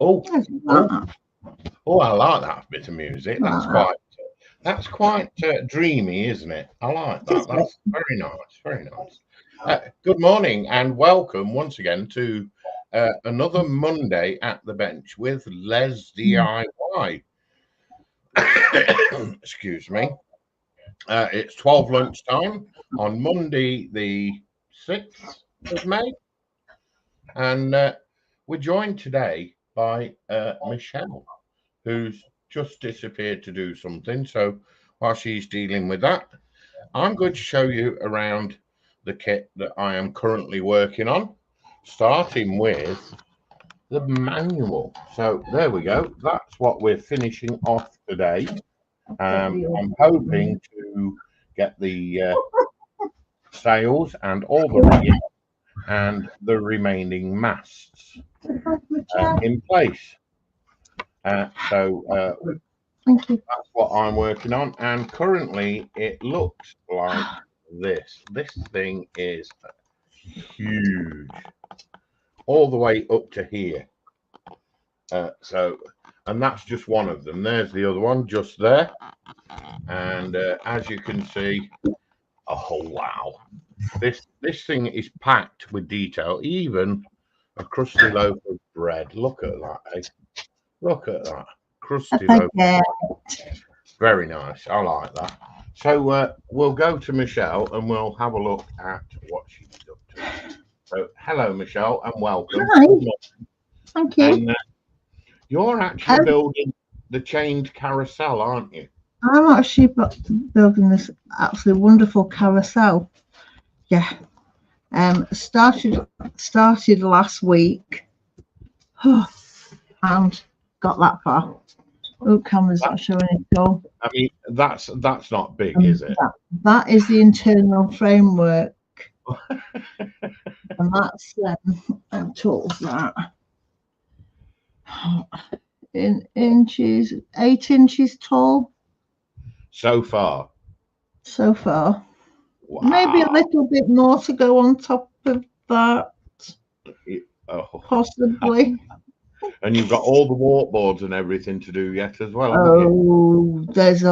Oh, I do oh, that. oh! I like that bit of music. Like that. That's quite dreamy, isn't it? I like that. Just it. That's very nice. Very nice. Good morning and welcome once again to another Monday at the bench with Lesdiy. Excuse me. It's 12 lunchtime on Monday, the 6th of May, and we're joined today by Michelle, who's just disappeared to do something. So while she's dealing with that, I'm going to show you around the kit that I am currently working on, starting with the manual. So there we go. That's what we're finishing off today. I'm hoping to get the sails and all the rigging and the remaining masts in place. So Thank you. that's what I'm working on, and currently it looks like this. This thing is huge, all the way up to here. And that's just one of them. There's the other one just there, and as you can see, oh wow, this thing is packed with detail, even a crusty loaf of bread. Look at that, eh? Look at that crusty loaf. Very nice. I like that. So we'll go to Michelle and we'll have a look at what she's up to. So hello, Michelle, and welcome. Hi. Thank you. And you're actually building the chained carousel, aren't you? I'm actually building this absolutely wonderful carousel. Yeah. Started last week. And got that far. Oh, camera's not showing it all. I mean, that's not big, is it? That is the internal framework. And that's tools that in inches, 8 inches tall. So far. Wow. Maybe a little bit more to go on top of that. Possibly. And you've got all the walkboards and everything to do yet as well. Oh, there's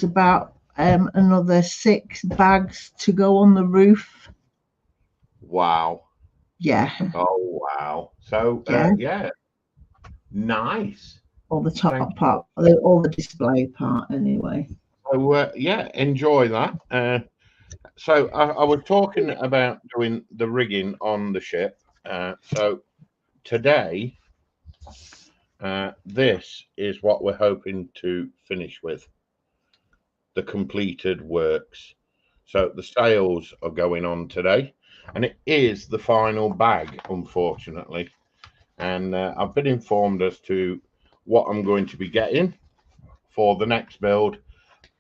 about another 6 bags to go on the roof. Wow. Yeah. Oh wow. So yeah. Nice. All the top part, all the display part anyway. So yeah, enjoy that. So I was talking about doing the rigging on the ship. So today, this is what we're hoping to finish with. The completed works. So the sails are going on today, and it is the final bag, unfortunately. And I've been informed as to what I'm going to be getting for the next build,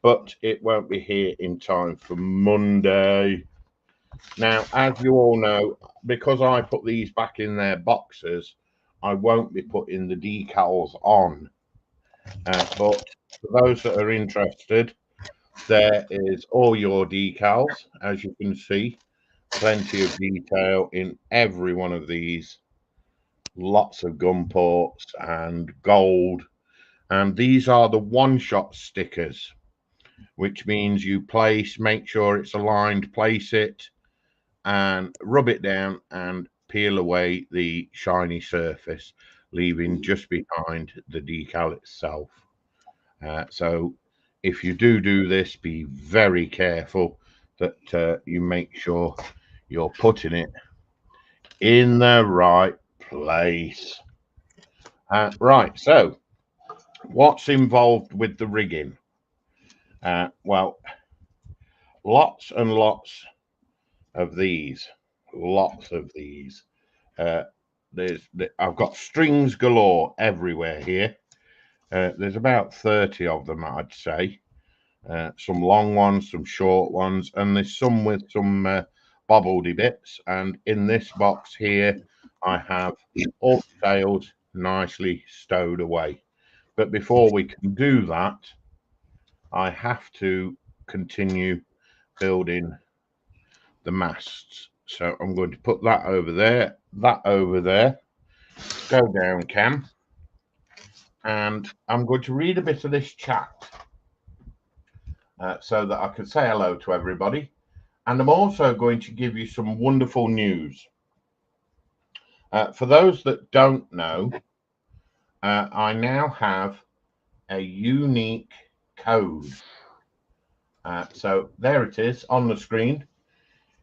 but it won't be here in time for Monday. Now, as you all know, because I put these back in their boxes, I won't be putting the decals on. But for those that are interested, there is all your decals. As you can see, plenty of detail in every one of these. Lots of gun ports and gold. And these are the one-shot stickers, which means you make sure it's aligned, place it, and rub it down and peel away the shiny surface, leaving just behind the decal itself. So if you do this, be very careful that you make sure you're putting it in the right place. Right, so what's involved with the rigging? Well, lots and lots of these. I've got strings galore everywhere here. There's about 30 of them, I'd say. Some long ones, some short ones, and there's some with some bobbledy bits. And in this box here, I have all the sails nicely stowed away. But before we can do that, I have to continue building the masts. So I'm going to put that over there, that over there. Go down, Cam. and I'm going to read a bit of this chat so that I can say hello to everybody. And I'm also going to give you some wonderful news. For those that don't know, I now have a unique code. So there it is on the screen.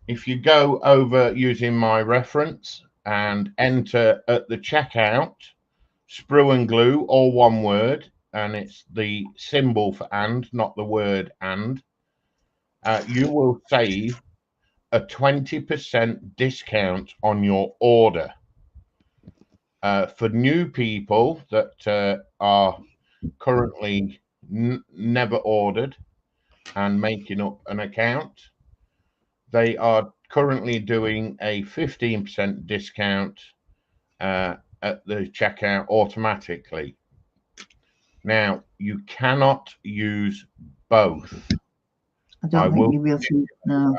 If you go over using my reference and enter at the checkout, sprue and glue, all one word, and it's the symbol for and, not the word and, you will save a 20% discount on your order. For new people that are currently never ordered and making up an account, they are currently doing a 15% discount at the checkout automatically. Now, you cannot use both. I don't think you will. No.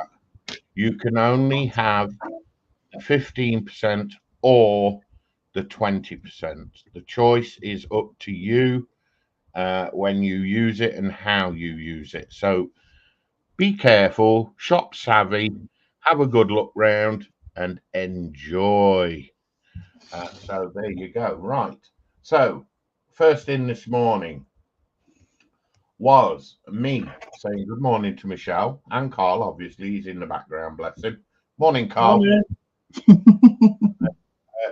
You can only have 15% or the 20%. The choice is up to you when you use it and how you use it. So be careful, shop savvy, have a good look round and enjoy. So there you go. Right. So first in this morning was me saying good morning to Michelle and Carl. Obviously, he's in the background, bless him. Morning, Carl.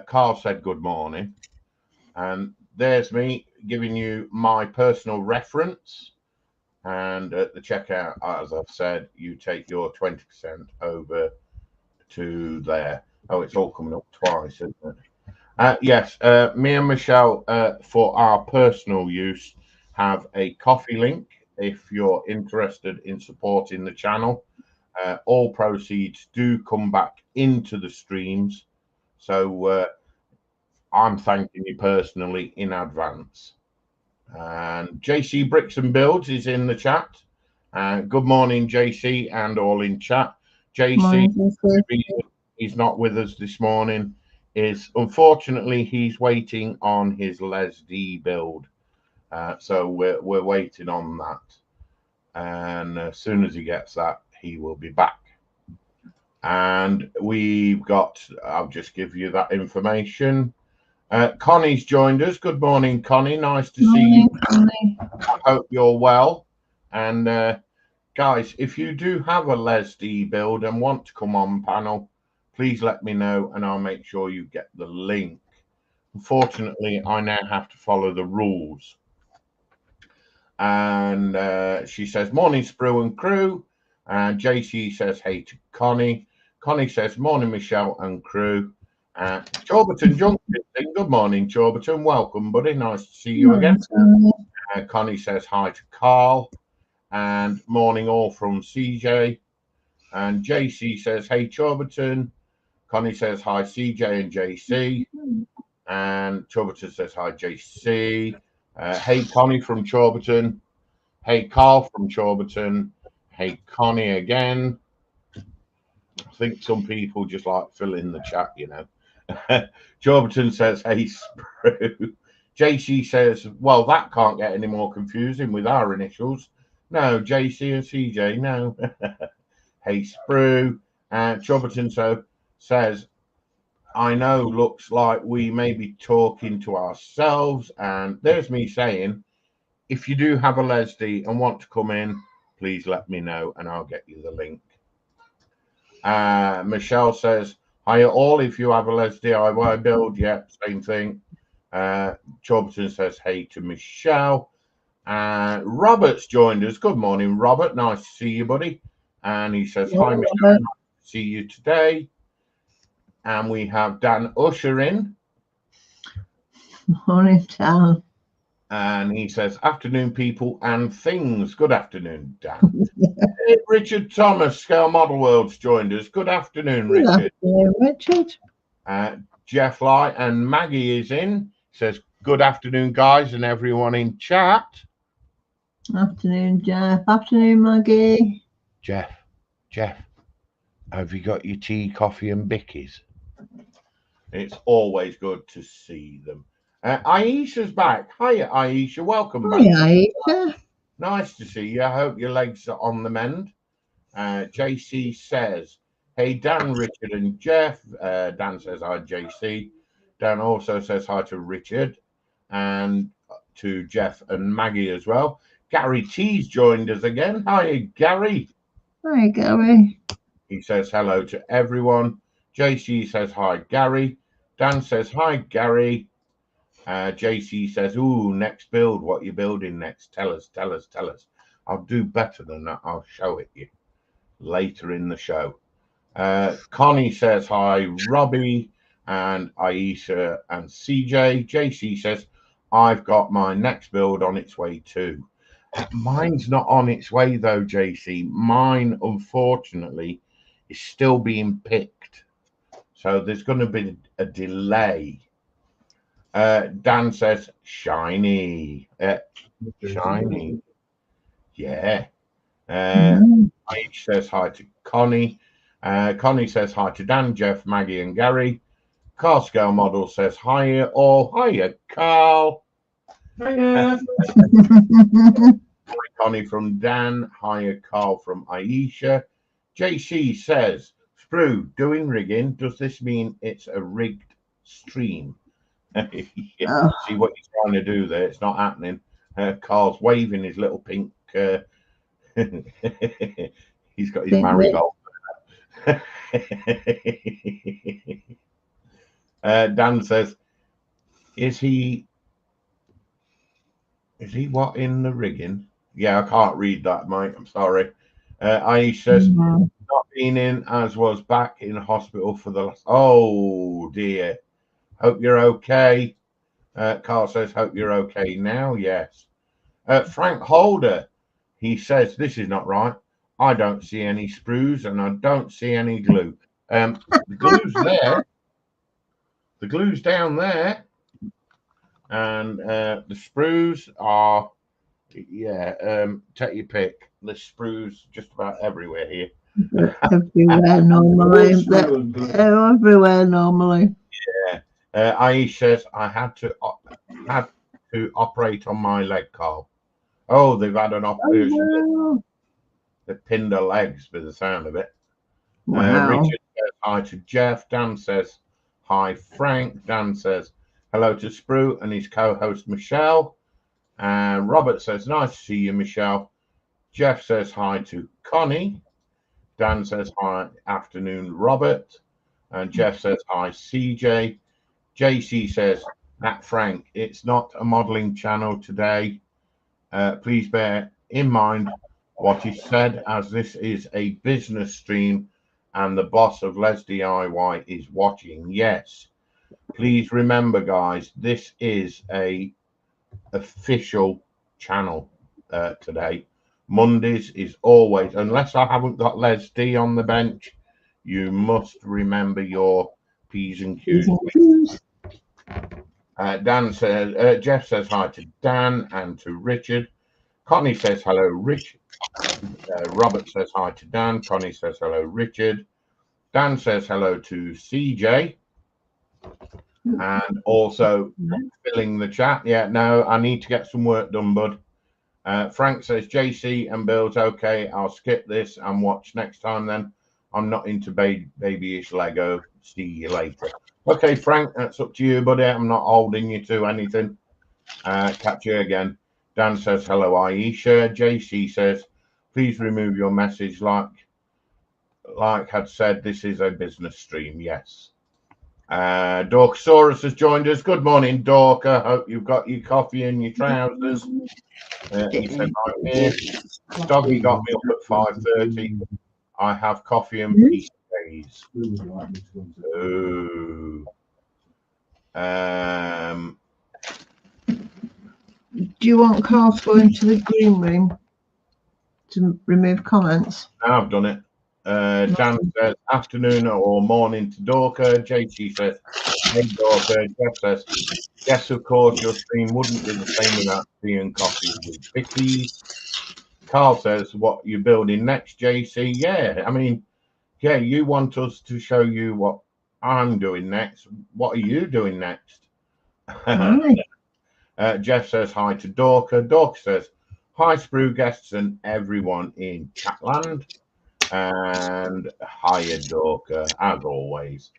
Carl said good morning. And there's me giving you my personal reference. And at the checkout, as I've said, you take your 20% over to there. Oh, it's all coming up twice, isn't it? Yes, me and Michelle, for our personal use, have a coffee link if you're interested in supporting the channel. All proceeds do come back into the streams. So I'm thanking you personally in advance. And JC Bricks and Builds is in the chat. Good morning, JC, and all in chat. JC, he's not with us this morning. Is unfortunately he's waiting on his Lesdiy build, so we're waiting on that. And as soon as he gets that, he will be back. And we've got. I'll just give you that information. Connie's joined us. Good morning, Connie. Nice to see you. Connie. I hope you're well. And guys, if you do have a Lesdiy build and want to come on panel, please let me know and I'll make sure you get the link. Unfortunately, I now have to follow the rules. And she says, morning, Sprue and crew. And JC says, hey to Connie. Connie says, morning, Michelle and crew. Chorberton Junction, good morning, Chorberton. Welcome, buddy. Nice to see you again. Connie says hi to Carl. And morning all from CJ. And JC says, hey, Chorberton. Connie says hi, CJ and JC. And Chorberton says hi, JC. Hey, Connie from Chorberton. Hey, Carl from Chorberton. Hey, Connie again. I think some people just like fill in the chat, you know. Chorberton says, hey, Sprue. JC says, well, that can't get any more confusing with our initials. No, JC and CJ, no. Hey, Sprue. Chorberton says, I know, looks like we may be talking to ourselves. And there's me saying, if you do have a Lesdiy and want to come in, please let me know and I'll get you the link. Michelle says, hi all, if you have a Lesdiy DIY build, yeah, same thing. Chorberton says, hey to Michelle. Robert's joined us. Good morning, Robert. Nice to see you, buddy. And he says, hi, Michelle. Nice to see you today. And we have Dan Usher in. Morning, Dan. And he says, afternoon, people and things. Good afternoon, Dan. Richard Thomas, Scale Model World's joined us. Good afternoon, Richard. Good afternoon, Richard. Jeff Lai and Maggie is in. Says, good afternoon, guys, and everyone in chat. Afternoon, Jeff. Afternoon, Maggie. Jeff, have you got your tea, coffee, and bickies? It's always good to see them. Aisha's back. Hiya, Aisha. Welcome back. Hi, Aisha. Nice to see you. I hope your legs are on the mend. JC says, hey, Dan, Richard, and Jeff. Dan says hi, JC. Dan also says hi to Richard and to Jeff and Maggie as well. Gary T's joined us again. Hi, Gary. Hi, Gary. He says hello to everyone. JC says hi, Gary. Dan says hi, Gary. JC says, ooh, next build. What you building next? Tell us. I'll do better than that. I'll show it you later in the show. Connie says hi, Robbie and Aisha and CJ. JC says, I've got my next build on its way too. Mine's not on its way though, JC. Mine, unfortunately, is still being picked. So there's going to be a delay. Dan says, shiny. Shiny. Yeah. Aisha says hi to Connie. Connie says hi to Dan, Jeff, Maggie, and Gary. Car Scale Model says hi all. Hiya, Carl. Hiya. Hi, Connie from Dan. Hiya, Carl from Aisha. JC says, Sprue, doing rigging. Does this mean it's a rigged stream? Yeah. See what you're trying to do there. It's not happening. Carl's waving his little pink. He's got his marigold. Dan says, is he what in the rigging? Yeah, I can't read that, mate. I'm sorry. Aisha says, not been in, as was back in hospital for the last. Oh dear. Hope you're okay. Carl says, hope you're okay now. Yes. Frank Holder, he says, this is not right. I don't see any sprues and I don't see any glue. The glue's there. The glue's down there. And the sprues are, yeah, take your pick. The sprues just about everywhere here. Everywhere normally. Everywhere normally. Yeah. Aisha says, I had to operate on my leg, Carl. Oh, they've had an operation. Oh, They pinned her legs with the sound of it. wow. Richard says hi to Jeff. Dan says hi, Frank. Dan says hello to Sprue and his co-host Michelle. Robert says nice to see you, Michelle. Jeff says hi to Connie. Dan says hi, afternoon, Robert. And Jeff says hi, CJ. JC says, Matt Frank, it's not a modeling channel today. Please bear in mind what is said, as this is a business stream and the boss of Lesdiy DIY is watching. Yes, please remember, guys, this is a official channel today. Mondays is always, unless I haven't got Lesdiy on the bench, you must remember your P's and Q's. Dan says, Jeff says hi to Dan and to Richard. Connie says hello, Rich. Robert says hi to Dan. Connie says hello, Richard. Dan says hello to CJ. And also filling the chat. Yeah, no, I need to get some work done, bud. Frank says JC and Bill's okay. I'll skip this and watch next time then. I'm not into babyish Lego. See you later. Okay, Frank, that's up to you, buddy. I'm not holding you to anything. Catch you again. Dan says hello, Aisha. JC says, please remove your message. Like had said, this is a business stream. Yes. Dorkosaurus has joined us. Good morning, Dork. I hope you've got your coffee and your trousers. He said right here. Doggy got me up at 5:30. I have coffee and peace days. Ooh. Do you want Carl to go into the green room to remove comments? I've done it. Dan says afternoon or morning to Dorker. JT says, hey Dorker. Jeff says, yes, of course, your stream wouldn't be the same without tea and coffee with Vicky. Carl says, what you building next, JC? Yeah, I mean, yeah, you want us to show you what I'm doing next. What are you doing next? Hi. Jeff says hi to Dorker. Dorker says hi, Sprue guests and everyone in Chatland. And hiya, Dorker, as always.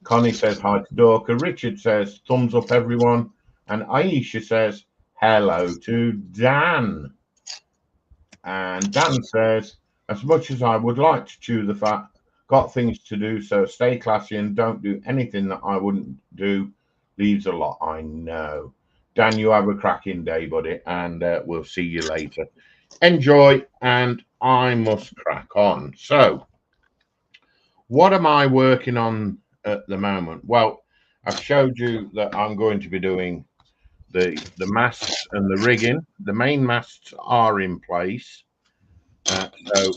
Connie says hi to Dorker. Richard says thumbs up, everyone. And Aisha says hello to Dan. And Dan says, as much as I would like to chew the fat, got things to do, so stay classy and don't do anything that I wouldn't do. Leaves a lot, I know. Dan, you have a cracking day, buddy, and we'll see you later. Enjoy, and I must crack on. So, what am I working on at the moment? Well, I've showed you that I'm going to be doing the masts and the rigging. The main masts are in place. So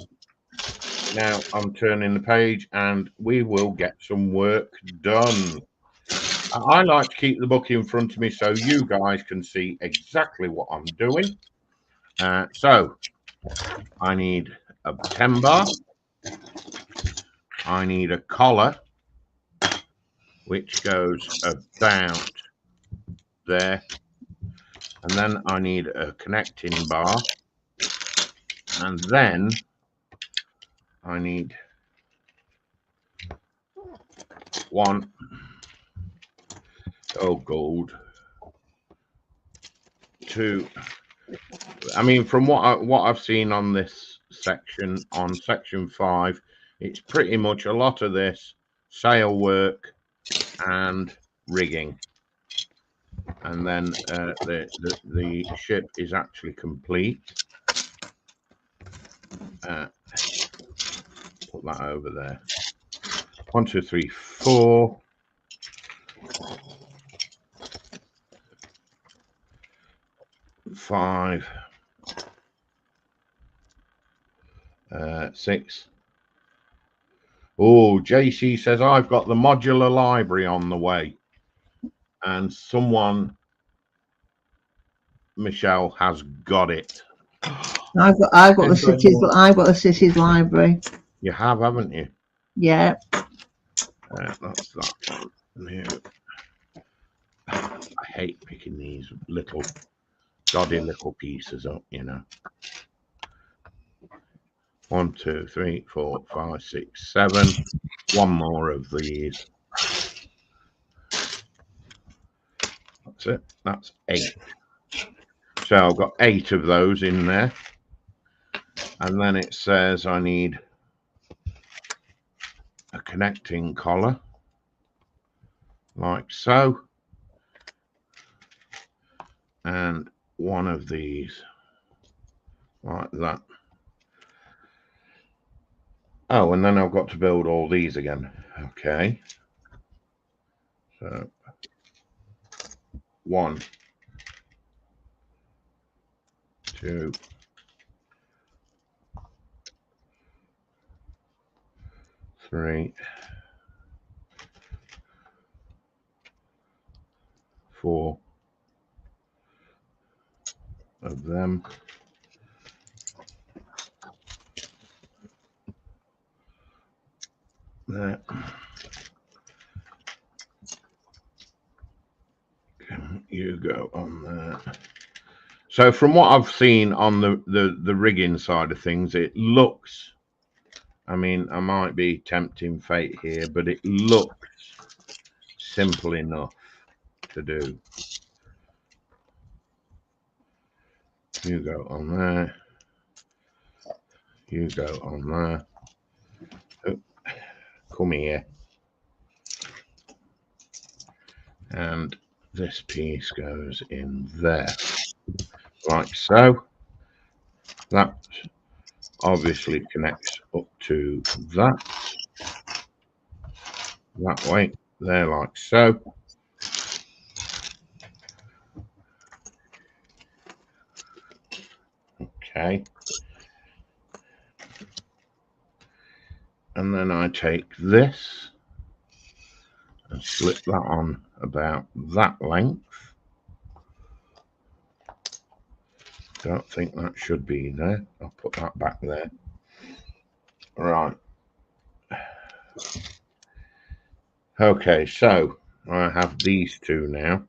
now I'm turning the page and we will get some work done. I like to keep the book in front of me so you guys can see exactly what I'm doing. So I need a 10 bar. I need a collar, which goes about there. And then I need a connecting bar. And then I need one, oh gold, two. I mean, from what I've seen on this section, on section 5, it's pretty much a lot of this sail work and rigging. And then the ship is actually complete. Put that over there. 1, 2, 3, 4. 5. 6. Oh, JC says I've got the modular library on the way, and someone, Michelle, has got it. I've got the city's library. You have, haven't you? Yeah. That's that one. I hate picking these little dodgy little pieces up, you know. 1, 2, 3, 4, 5, 6, 7. One more of these. That's it. That's 8. So I've got 8 of those in there. And then it says I need a connecting collar, like so. And one of these, like that. Oh, and then I've got to build all these again. Okay. So 1, 2, 3, 4 of them. There. You go on there. So from what I've seen on the rigging side of things, it looks, I mean, I might be tempting fate here, but it looks simple enough to do. You go on there. You go on there. Oh, come here. And this piece goes in there, like so. That obviously connects up to that way, there, like so. Okay. And then I take this and slip that on about that length. Don't think that should be there. I'll put that back there. Right. Okay, so I have these two now.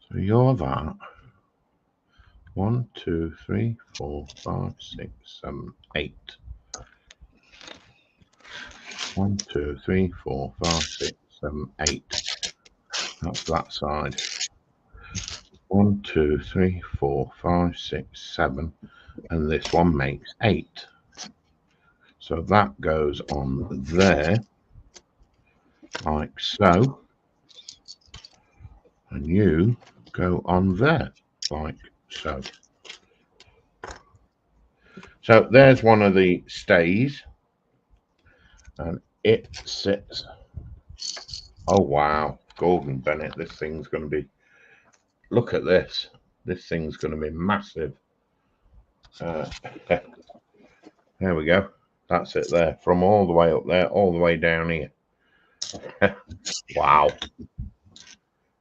So you're that. 1, 2, 3, 4, 5, 6, 7, 8. 1, 2, 3, 4, 5, 6, 7, 8. That's that side. 1, 2, 3, 4, 5, 6, 7, and this one makes 8. So that goes on there, like so, and you go on there, like so. So there's one of the stays, and it sits. Oh wow, Gordon Bennett, this thing's going to be. Look at this. This thing's going to be massive. There we go. That's it there, from all the way up there, all the way down here. Wow.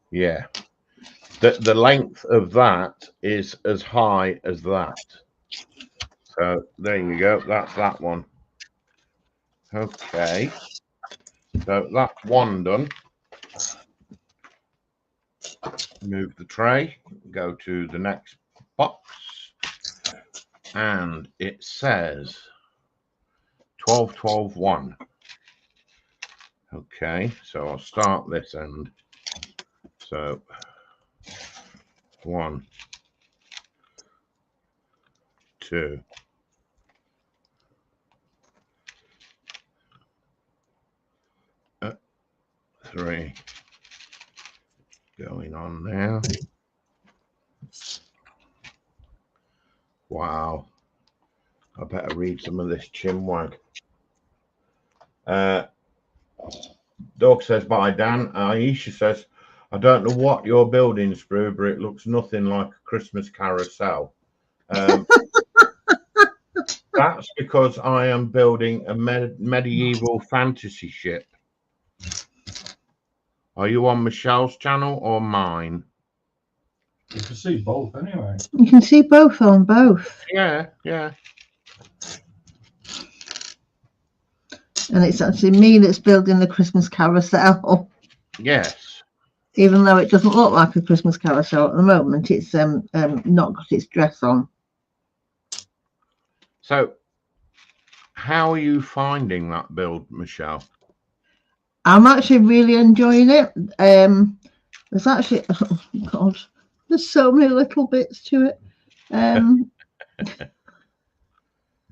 Yeah. The length of that is as high as that. So there you go. That's that one. Okay. So that's one done. Move the tray. Go to the next box. And it says 12, 12, 1. Okay. So I'll start this end. So 1, 2, 3. Going on now. Wow. I better read some of this chinwag. Dog says, bye, Dan. Aisha says, I don't know what you're building, Sprue, but it looks nothing like a Christmas carousel. That's because I am building a medieval fantasy ship. Are you on Michelle's channel or mine? You can see both anyway. You can see both on both. Yeah, yeah. And it's actually me that's building the Christmas carousel. Yes. Even though it doesn't look like a Christmas carousel at the moment, it's not got its dress on. So, how are you finding that build, Michelle? I'm actually really enjoying it. There's actually, oh God, there's so many little bits to it. There's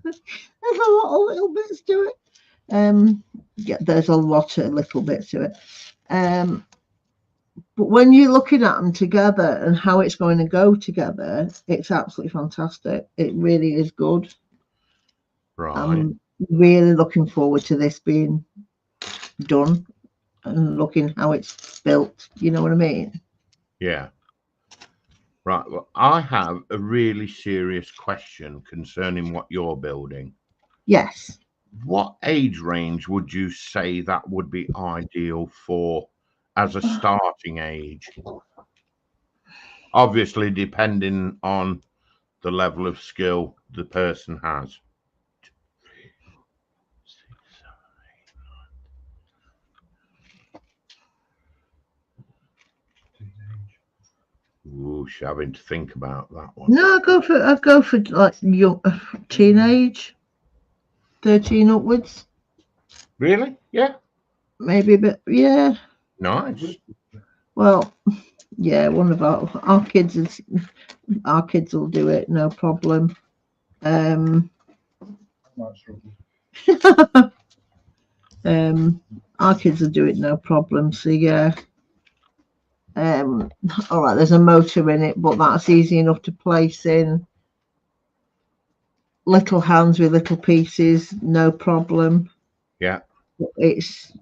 a lot of little bits to it. Yeah, there's a lot of little bits to it. But when you're looking at them together and how it's going to go together, it's absolutely fantastic. It really is good. Right. I'm really looking forward to this being done and looking how it's built. You know what I mean? Yeah. Right. Well, I have a really serious question concerning what you're building. Yes. What age range would you say that would be ideal for as a starting age? Obviously, depending on the level of skill the person has. Ooh, having to think about that one. No, I'd go for like young teenage, 13 upwards. Really? Yeah. Maybe a bit. Yeah. Nice. Well, yeah. One of our kids is. Our kids will do it, no problem. Our kids will do it, no problem. So yeah. All right. There's a motor in it, but that's easy enough to place in. Little hands with little pieces, no problem. Yeah. It's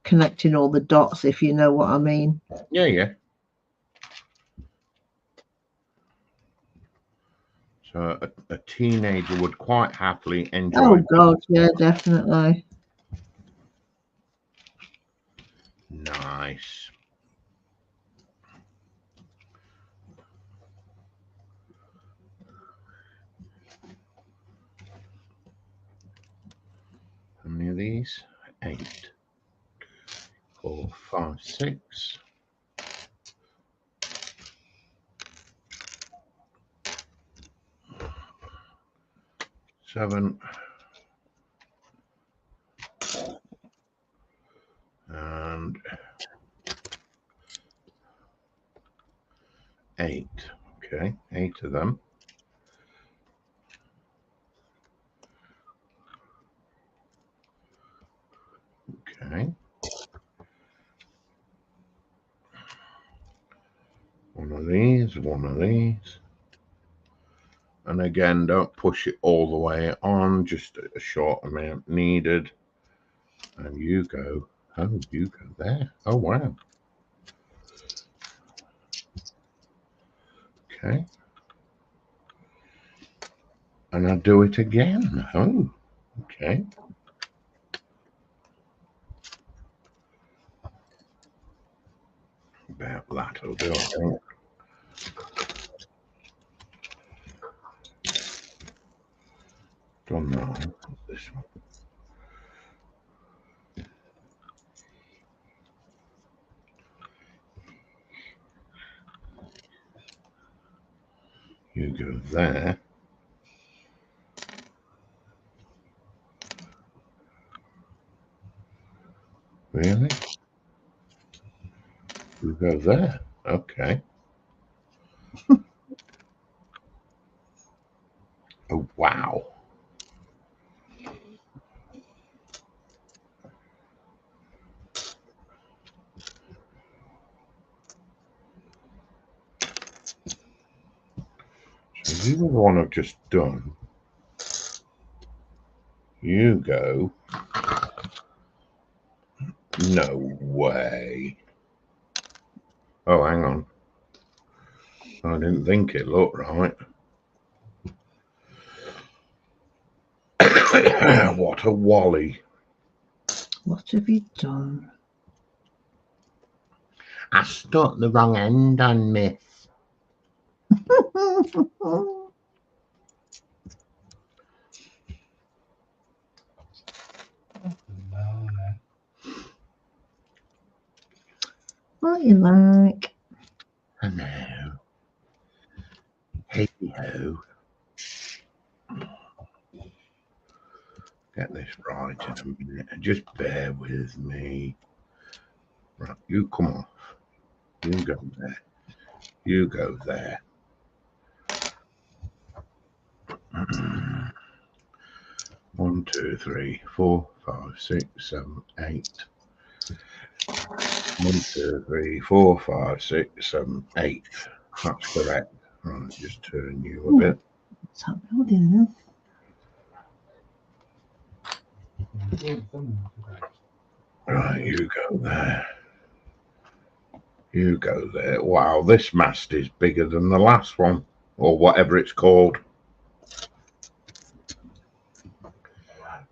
connecting all the dots, if you know what I mean. Yeah, yeah. So a teenager would quite happily enjoy. Oh God, yeah, definitely. Nice. And the of these? 8. 4, 5, 6. 7. And 8. Okay, 8 of them. Okay. One of these, one of these. And again, don't push it all the way on, just a short amount needed. And you go, oh, you go there. Oh, wow. Okay. And I do it again. Oh, okay. About that'll do, I think. Done that. This one. You go there. Really? You go there. Okay. Oh, wow. So you were the one I've just done. You go. No way. Oh, hang on. I didn't think it looked right. What a wally. What have you done? I stuck the wrong end on, miss. What you like? I know. Hey ho. Get this right in a minute. Just bear with me. Right, you come off. You go there. You go there. 1, 2, 3, 4, 5, 6, 7, 8. 1, 2, 3, 4, 5, 6, 7, 8. That's correct. Right, just turn you a bit. What's that building then? Right, you go there. You go there. Wow, this mast is bigger than the last one, or whatever it's called.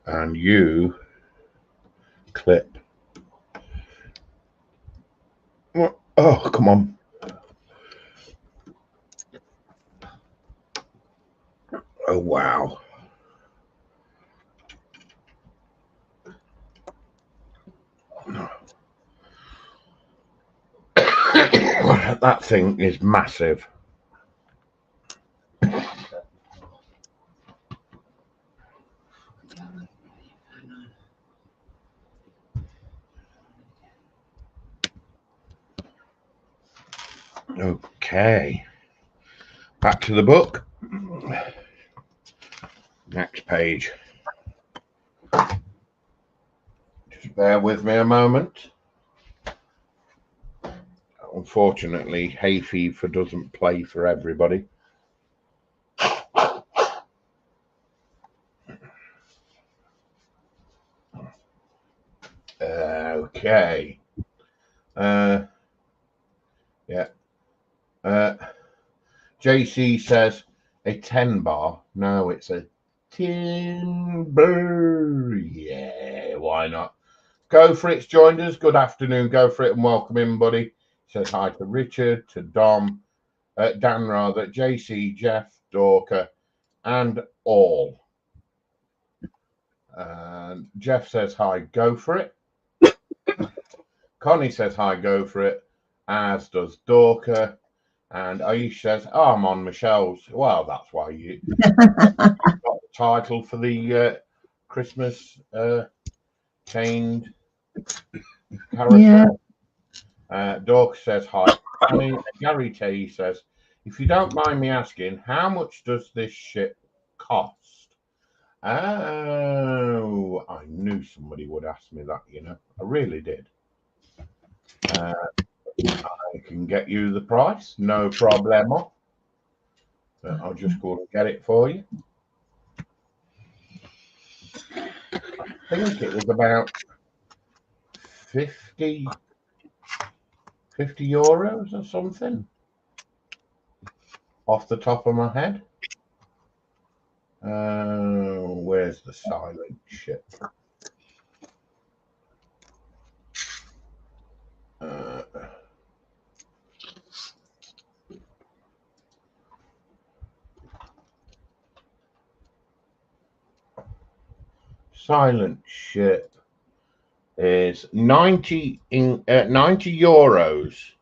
And you clip. Oh, come on. Oh, wow. That thing is massive. Okay. Back to the book. Next page. Just bear with me a moment. Unfortunately, hay fever doesn't play for everybody. Okay. Yeah. JC says a 10 bar. No, it's a timber. Yeah, why not? Go for it's joined us. Good afternoon. Go for it and welcome in, buddy. Says hi to Richard, to Dom, Dan rather, JC, Jeff, Dorker, and all. And Jeff says hi, go for it. Connie says hi, go for it. As does Dorka. And Aish says, oh, I'm on Michelle's. Well, that's why you got the title for the Christmas chained carousel. Yeah. Dorka says hi. Connie. Gary T says, if you don't mind me asking, how much does this shit cost? Oh, I knew somebody would ask me that, you know. I really did. I can get you the price, no problemo. But I'll just go and get it for you. I think it was about 50 euros or something off the top of my head. Where's the silent ship? Silent ship is 90 euros.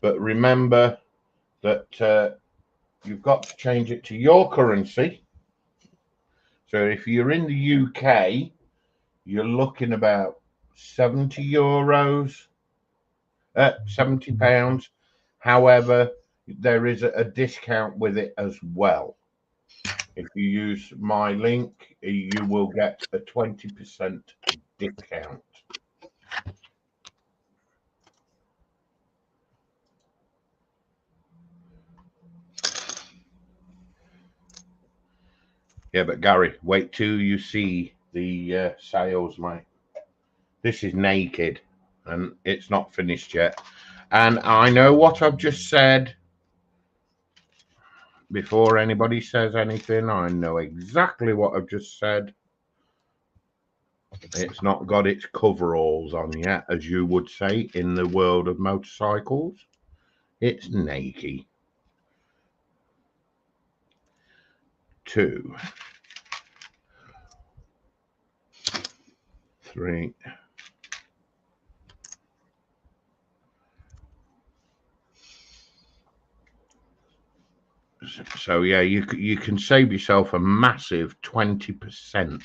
But remember that you've got to change it to your currency. So if you're in the UK, you're looking about 70 euros, 70 pounds. However, there is a discount with it as well. If you use my link, you will get a 20% discount. Yeah, but Gary, wait till you see the sales, mate. This is naked and it's not finished yet. And I know what I've just said. Before anybody says anything, I know exactly what I've just said. It's not got its coveralls on yet, as you would say in the world of motorcycles. It's naked. 2, 3. So yeah, you can save yourself a massive 20%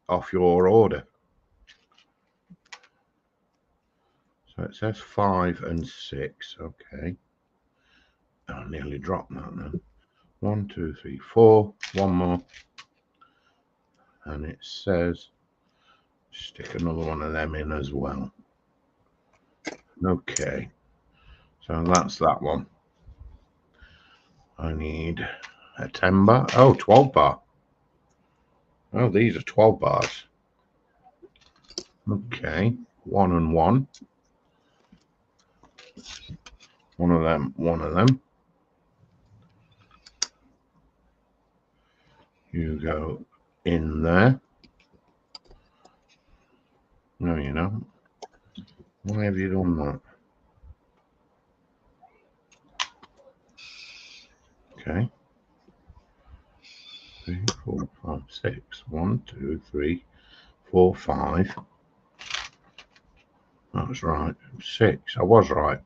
off your order. So it says 5 and 6. Okay. I nearly dropped that now. 1, 2, 3, 4. One more. And it says stick another one of them in as well. Okay. So that's that one. I need a 10 bar. Oh, 12 bar. Oh, these are 12 bars. Okay. 1 and 1. One of them, one of them. You go in there. No, you don't. Why have you done that? Okay. 3, 4, 5, 6. 1, 2, 3, 4, 5. That's right. 6. I was right.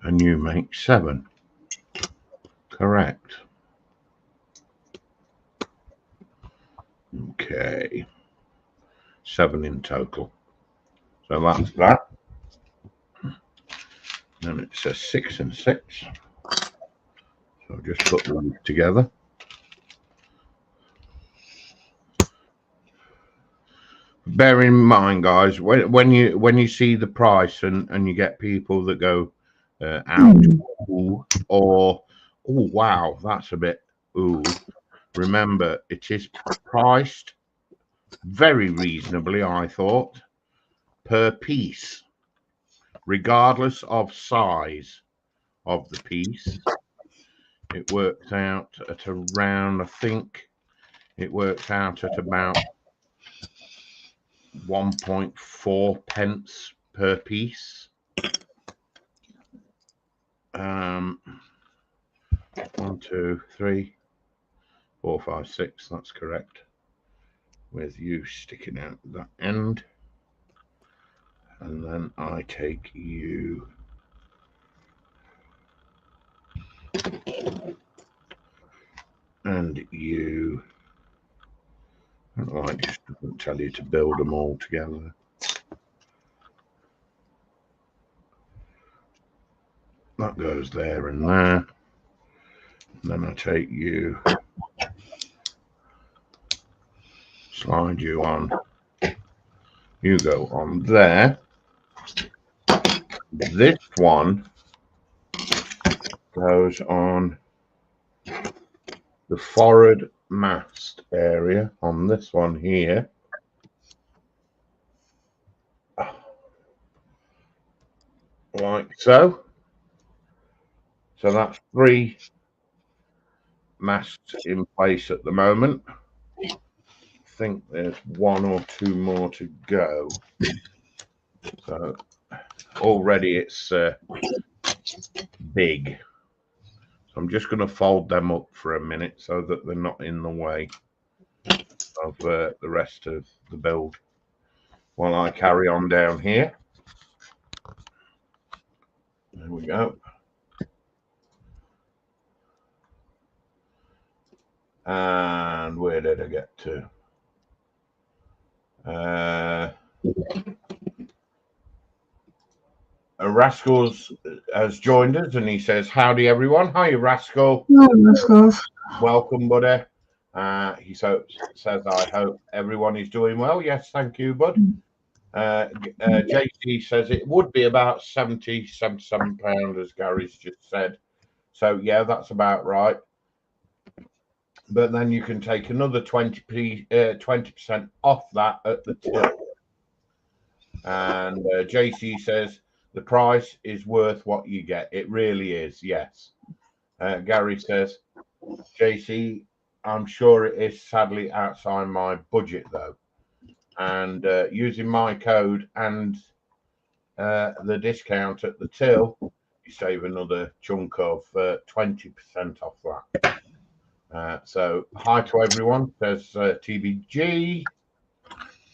And you make 7. Correct. Okay. 7 in total. So that's that. And it says 6 and 6. So I'll just put them together. Bear in mind, guys, when you see the price and you get people that go out ooh, or oh wow, that's a bit ooh. Remember, it is priced very reasonably, I thought, per piece, regardless of size of the piece. It works out at around, I think it works out at about 1.4 pence per piece. 1, 2, 3, 4, 5, 6. That's correct. With you sticking out that end. And then I take you. And you. I don't know why it just doesn't tell you to build them all together. That goes there and there. And then I take you, slide you on. You go on there. This one goes on the forward mast area on this one here. Like so. So that's 3 masts in place at the moment. I think there's 1 or 2 more to go. So already it's big. So I'm just going to fold them up for a minute so that they're not in the way of the rest of the build while I carry on down here. There we go. And where did I get to? Rascals has joined us and he says, howdy everyone. Hi, Rascal. No, Rascals. Welcome, buddy. He says, I hope everyone is doing well. Yes, thank you, bud. JC says it would be about 70, 77 pounds, as Gary's just said. So, yeah, that's about right. But then you can take another 20% off that at the till. And JC says the price is worth what you get. It really is, yes. Gary says, JC, I'm sure it is sadly outside my budget, though. And using my code and the discount at the till, you save another chunk of 20% off that. So hi to everyone, says TBG.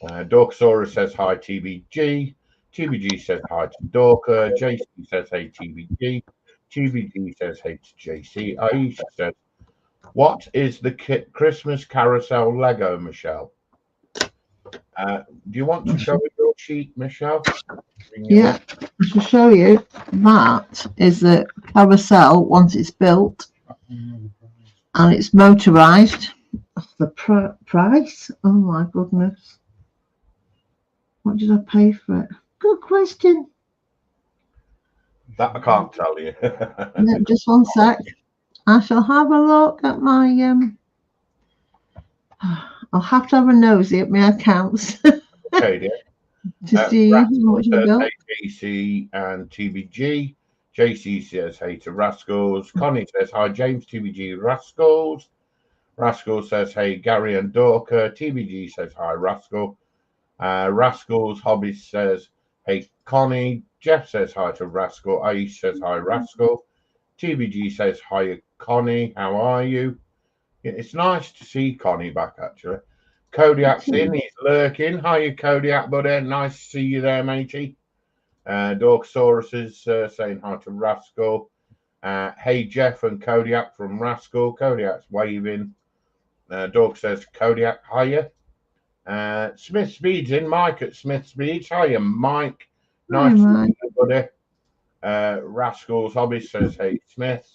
Dorkasaurus says hi TBG. TBG says hi to Dorka. JC says hey TBG. TBG says hey to JC. Aisha says, what is the Christmas carousel Lego, Michelle? Do you want to show me your sheet, Michelle? Yeah, to show you that is the carousel once it's built and it's motorized. The price? Oh my goodness. What did I pay for it? Good question. That I can't tell you. No, just one sec. I shall have a look at my I'll have to have a nosy at my accounts. Okay, dear. To see how much I built. Hey, JC and TBG. JC says hey to Rascals. Connie says hi, James. TBG, Rascals. Rascals says hey, Gary and Dorka. TBG says hi, Rascal. Rascals Hobby says hey, Connie. Jeff says hi to Rascal. Aish says hi, Rascal. TBG says hi, Connie. How are you? It's nice to see Connie back, actually. Kodiak's in, he's lurking. Hiya, Kodiak, buddy. Nice to see you there, matey. Dorkasaurus is saying hi to Rascal. Hey, Jeff and Kodiak from Rascal. Kodiak's waving. Dork says, Kodiak, hiya. Smith Speed's in. Mike at Smith Speed's. Hiya, Mike. Nice to see you, buddy. Rascals Hobby says, hey, Smith.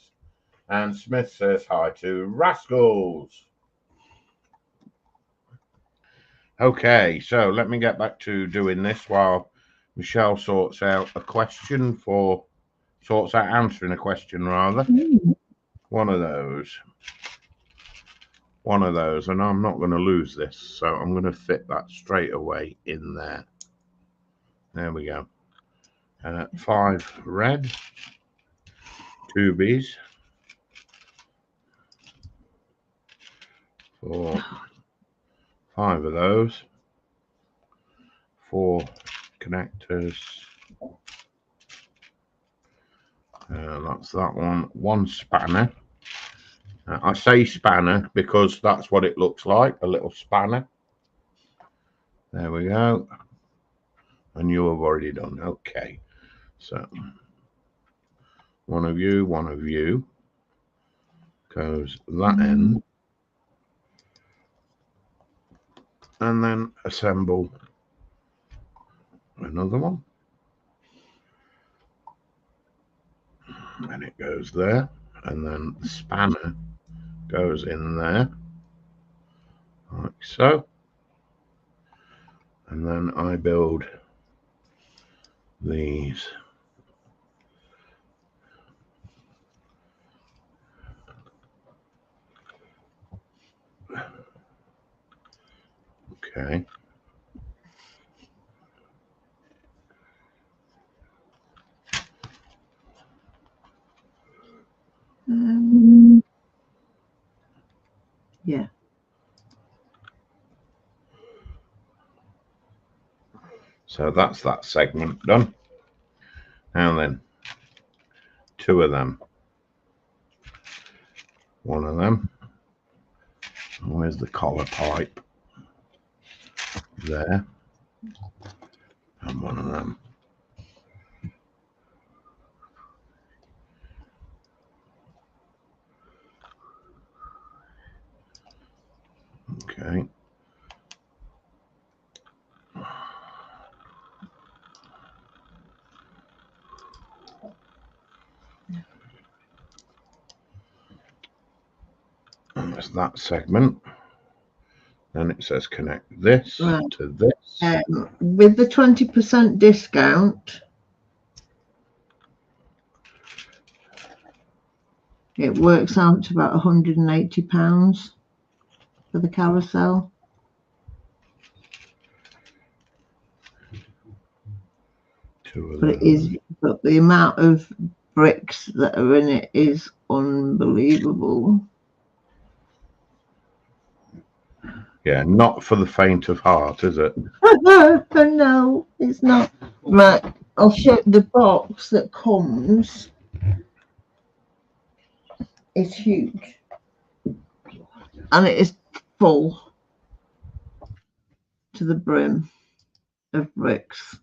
And Smith says hi to Rascals. Okay, so let me get back to doing this while Michelle sorts out a question sorts out answering a question rather. One of those. And I'm not going to lose this, so I'm going to fit that straight away in there. There we go. 5 red, 2 Bs, 4, 5 of those, 4 connectors. That's that one. 1 spanner. I say spanner because that's what it looks like, a little spanner. There we go. And you have already done. Okay. So one of you goes that end, and then assemble another one, and it goes there, and then the spanner goes in there like so, and then I build these. Okay. Yeah. So that's that segment done. Now then, two of them. One of them. Where's the collar pipe? There. And one of them. Okay. And that's that segment. Then it says connect this to this. With the 20% discount, it works out to about £180 for the carousel. But the amount of bricks that are in it is unbelievable. Yeah, not for the faint of heart, is it? No, it's not. Right, I'll show you the box that comes. It's huge. And it is full to the brim of bricks.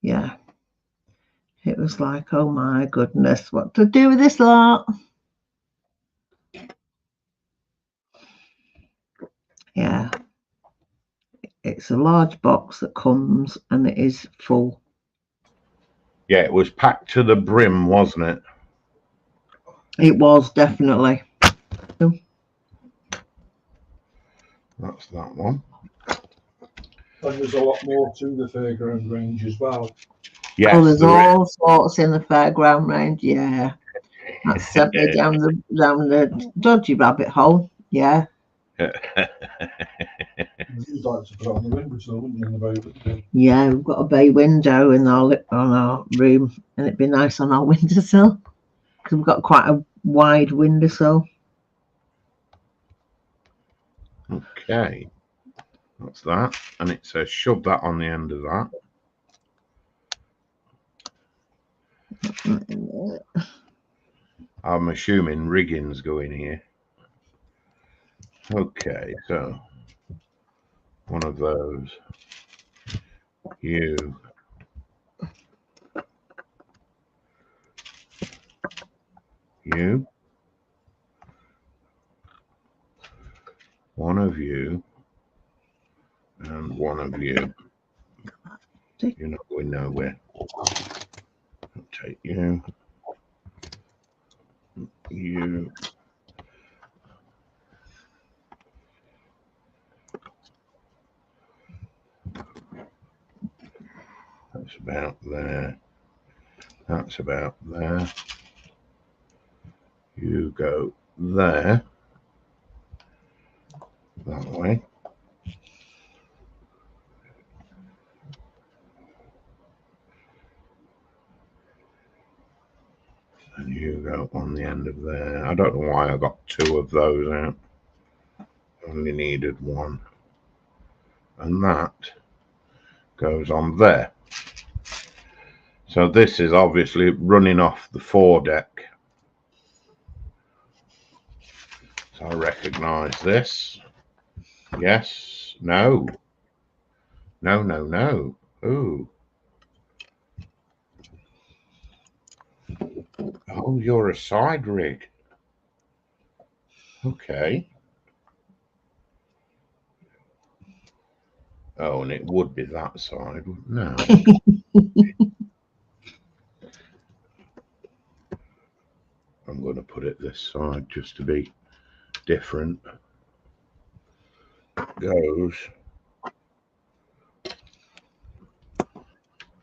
Yeah. It was like, oh my goodness, what to do with this lot? Yeah. It's a large box that comes and it is full. Yeah, it was packed to the brim, wasn't it? It was, definitely. That's that one. And there's a lot more to the fairground range as well. Yes, oh, there's all sorts in the fairground range. Yeah, that's sent me down the dodgy rabbit hole. Yeah. You'd like to put on the windowsill, wouldn't you? In the bay? Yeah, we've got a bay window in on our room, and it'd be nice on our windowsill because we've got quite a wide windowsill. Okay, that's that, and it says shove that on the end of that. I'm assuming rigging's going here. Okay, so one of those. You. One of you. And one of you. You're not going nowhere. I'll take you. You. That's about there. That's about there. You go there. That way. And you go on the end of there. I don't know why I got two of those out. Only needed one. And that goes on there. So this is obviously running off the foredeck. So I recognise this. Yes. No. No, no, no. Ooh. Oh, you're a side rig. Okay. Oh, and it would be that side, wouldn't it? I'm going to put it this side just to be different. Goes.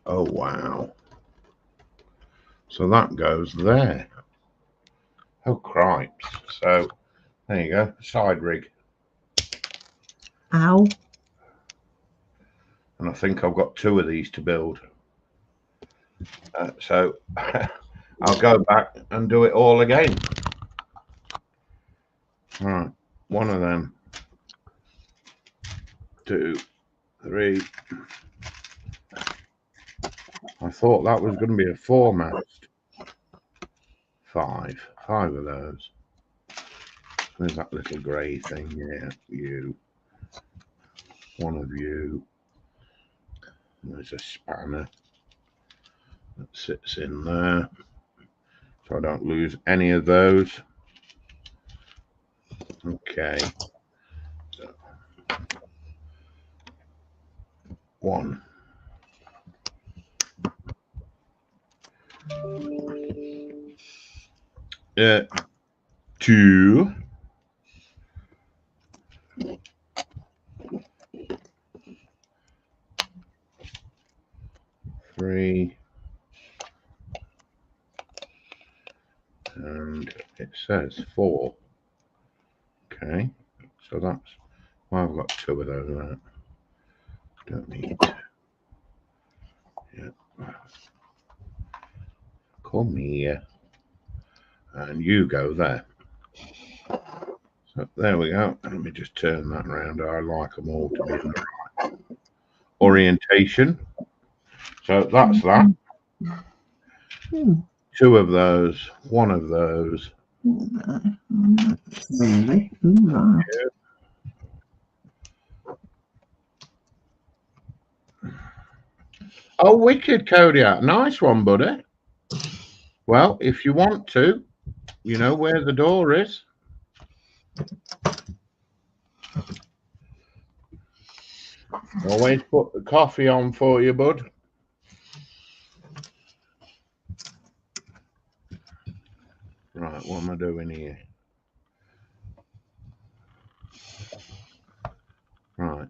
Oh, wow. So that goes there. Oh, cripes. So there you go, side rig. Ow. And I think I've got 2 of these to build. So I'll go back and do it all again. All right, 1 of them, 2, 3. I thought that was going to be a 4-mast. 5 of those. There's that little grey thing. Yeah, you. 1 of you. There's a spanner that sits in there, so I don't lose any of those. Okay. So 1. 2. 3. And it says 4. Okay, so that's well, I've got 2 of those. Right? Don't need. Yeah. Come here, and you go there. So there we go. Let me just turn that around. I like them all to be in the right orientation. So that's that. 2 of those, 1 of those. Really? Ooh, right. Oh, wicked, Kodiak. Nice one, buddy. Well, if you want to, you know where the door is. Always put the coffee on for you, bud. Right, what am I doing here? Right.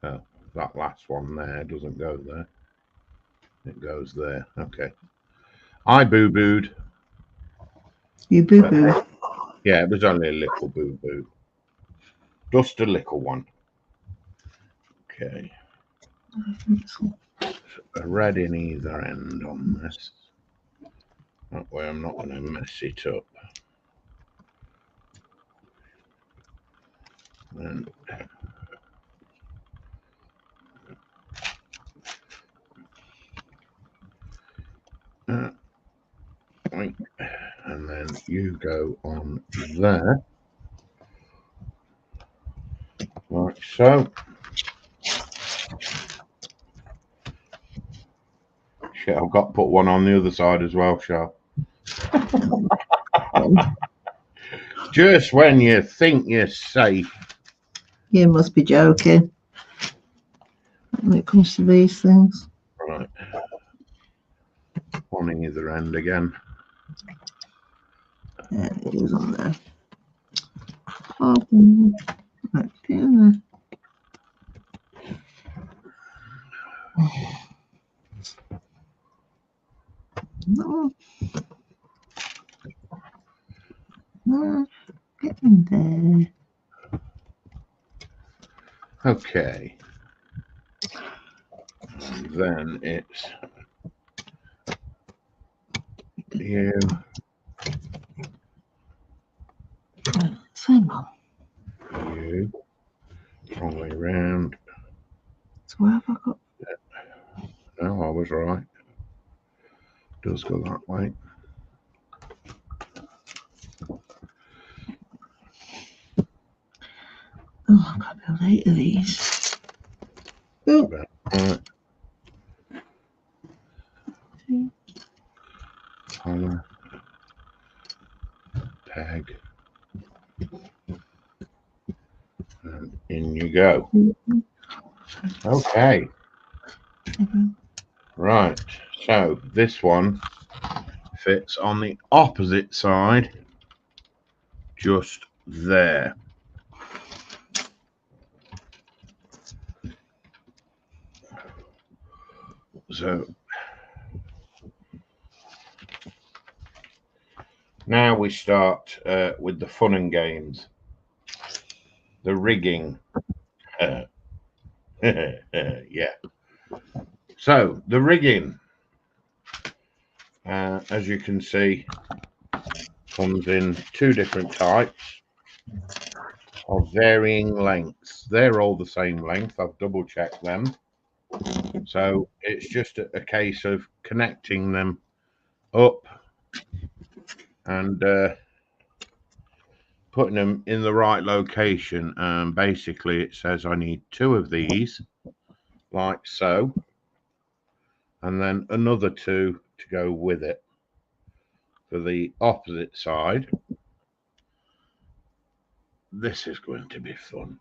Oh, that last one there doesn't go there. It goes there. Okay. I boo-booed. You boo-boo. Yeah, it was only a little boo-boo. Just a little one. Okay. A red in either end on this. That way I'm not going to mess it up. And and then you go on there, like so. Shit, I've got to put one on the other side as well, Shall. Just when you think you're safe. You must be joking when it comes to these things. Right. On either end again. Yeah, it is on there. Open. Right, get in there. No. No. Get in there. Okay. And then it's you. Same one. You. Wrong way round. So where have I got right. Does go that way. Oh, I've got to build 8 of these. Oh. Right. Collar, peg, and in you go. Okay. Right. So this one fits on the opposite side, just there. So now we start with the fun and games, the rigging. Yeah. So the rigging, as you can see, comes in 2 different types of varying lengths. They're all the same length. I've double checked them. So it's just a case of connecting them up and putting them in the right location. Basically, it says I need 2 of these, like so, and then another 2 to go with it for the opposite side. This is going to be fun.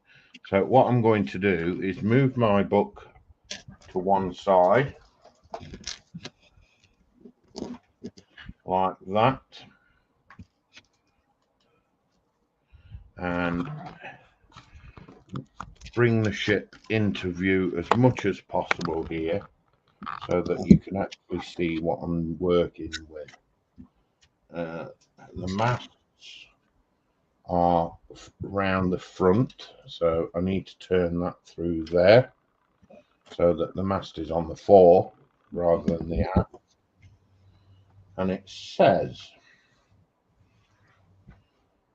So what I'm going to do is move my book to one side, like that, and bring the ship into view as much as possible here so that you can actually see what I'm working with. The masts are round the front, so I need to turn that through there so that the mast is on the fore rather than the aft. And it says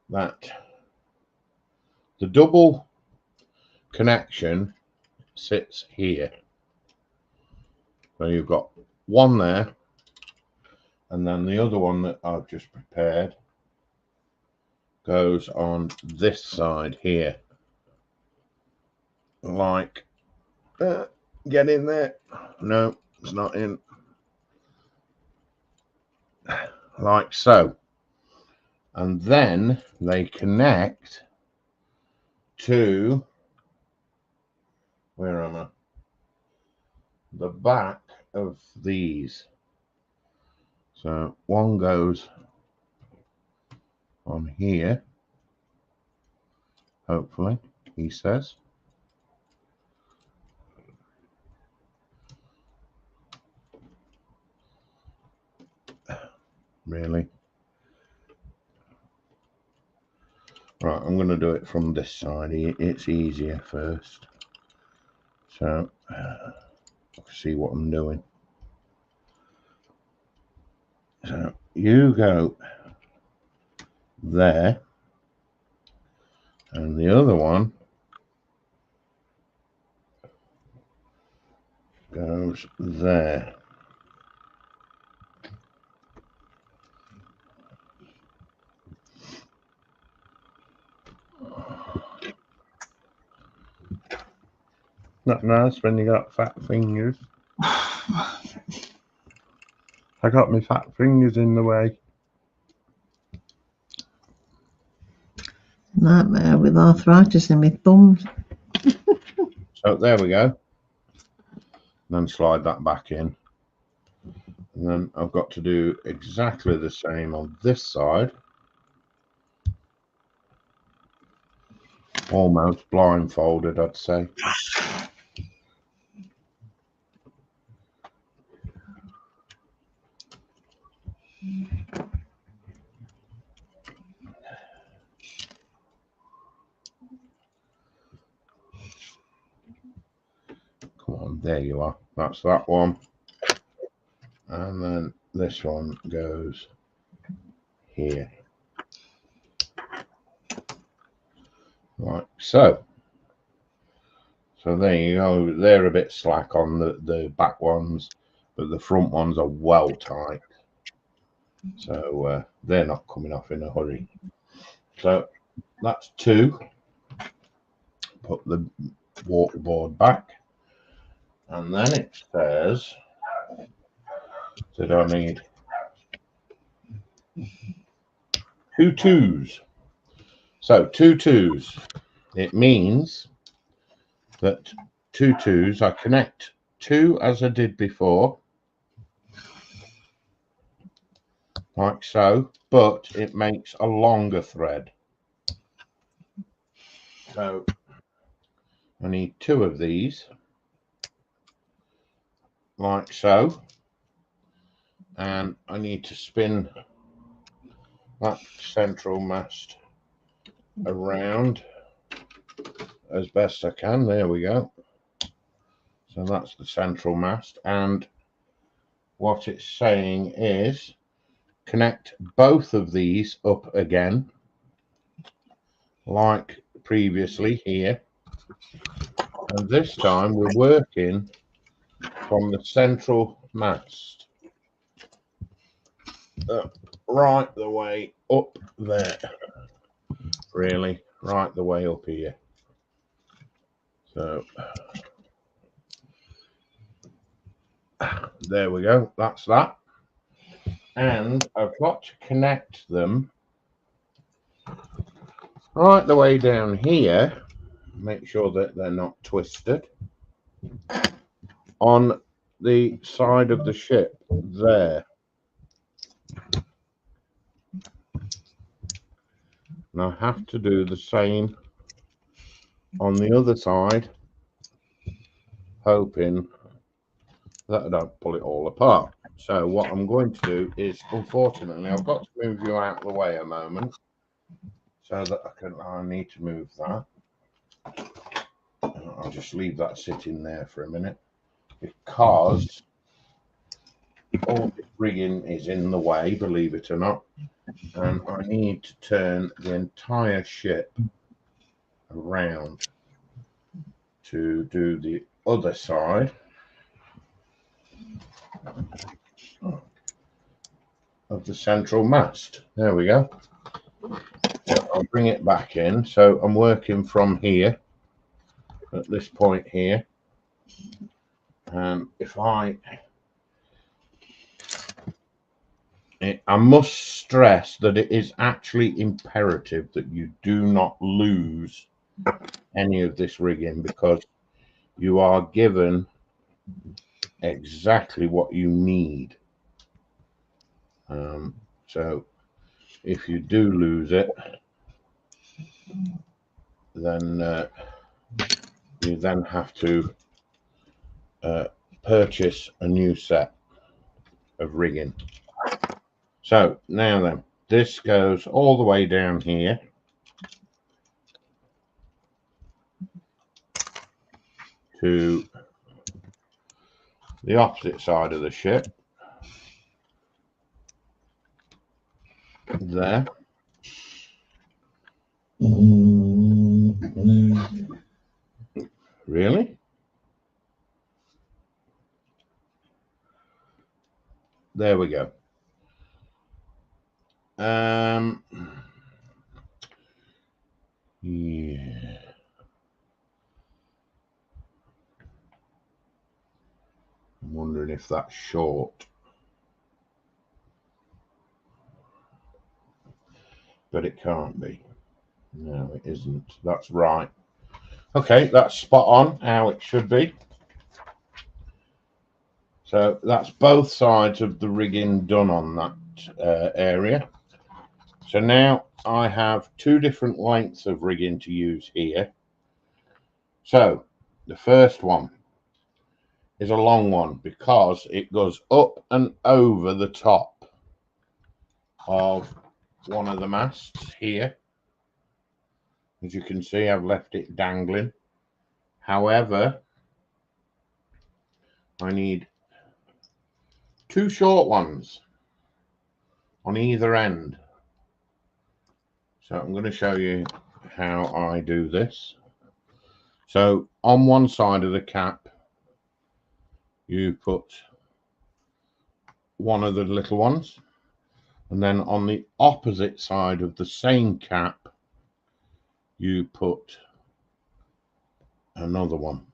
that the double connection sits here. So you've got one there, and then the other one that I've just prepared goes on this side here. Like, get in there. No, it's not in. Like so. And then they connect to, where am I? The back of these. So one goes on here, hopefully, he says. Really? Right, I'm going to do it from this side. It's easier first. So, see what I'm doing. So, you go there, and the other one goes there. Not nice when you got fat fingers. I got my fat fingers in the way. Nightmare with arthritis in my thumbs. So there we go. Then slide that back in. And then I've got to do exactly the same on this side. Almost blindfolded, I'd say. Come on, there you are. That's that one. And then this one goes here. Like so. So there you go. They're a bit slack on the back ones. but the front ones are well tight, so they're not coming off in a hurry. So that's 2. Put the water board back, and then it says that I need 2 2s. So 2 2s, it means that 2 2s, I connect 2 as I did before, like so, but it makes a longer thread. So I need 2 of these, like so, and I need to spin that central mast around as best I can. There we go. So that's the central mast, and what it's saying is connect both of these up again like previously here, and this time we're working from the central mast right the way up there, really right the way up here. So there we go, that's that. And I've got to connect them right the way down here, make sure that they're not twisted, on the side of the ship there. And I have to do the same on the other side, hoping that I don't pull it all apart. So what I'm going to do is, unfortunately, I've got to move you out of the way a moment so that I need to move that. I'll just leave that sitting there for a minute, because all this rigging is in the way, believe it or not, and I need to turn the entire ship around to do the other side of the central mast. There we go. I'll bring it back in. So I'm working from here at this point here, and if I must stress that it is actually imperative that you do not lose any of this rigging, because you are given exactly what you need. So if you do lose it, then you then have to purchase a new set of rigging. So now then, this goes all the way down here to the opposite side of the ship there. Really? There we go. Yeah. I'm wondering if that's short. But it can't be. No, it isn't. That's right. Okay, that's spot on how it should be. So that's both sides of the rigging done on that area. So now I have 2 different lengths of rigging to use here. So the first one is a long one because it goes up and over the top of one of the masts here. As you can see, I've left it dangling. However, I need 2 short ones on either end. So I'm going to show you how I do this. So on one side of the cap, you put one of the little ones, and then on the opposite side of the same cap you put another one.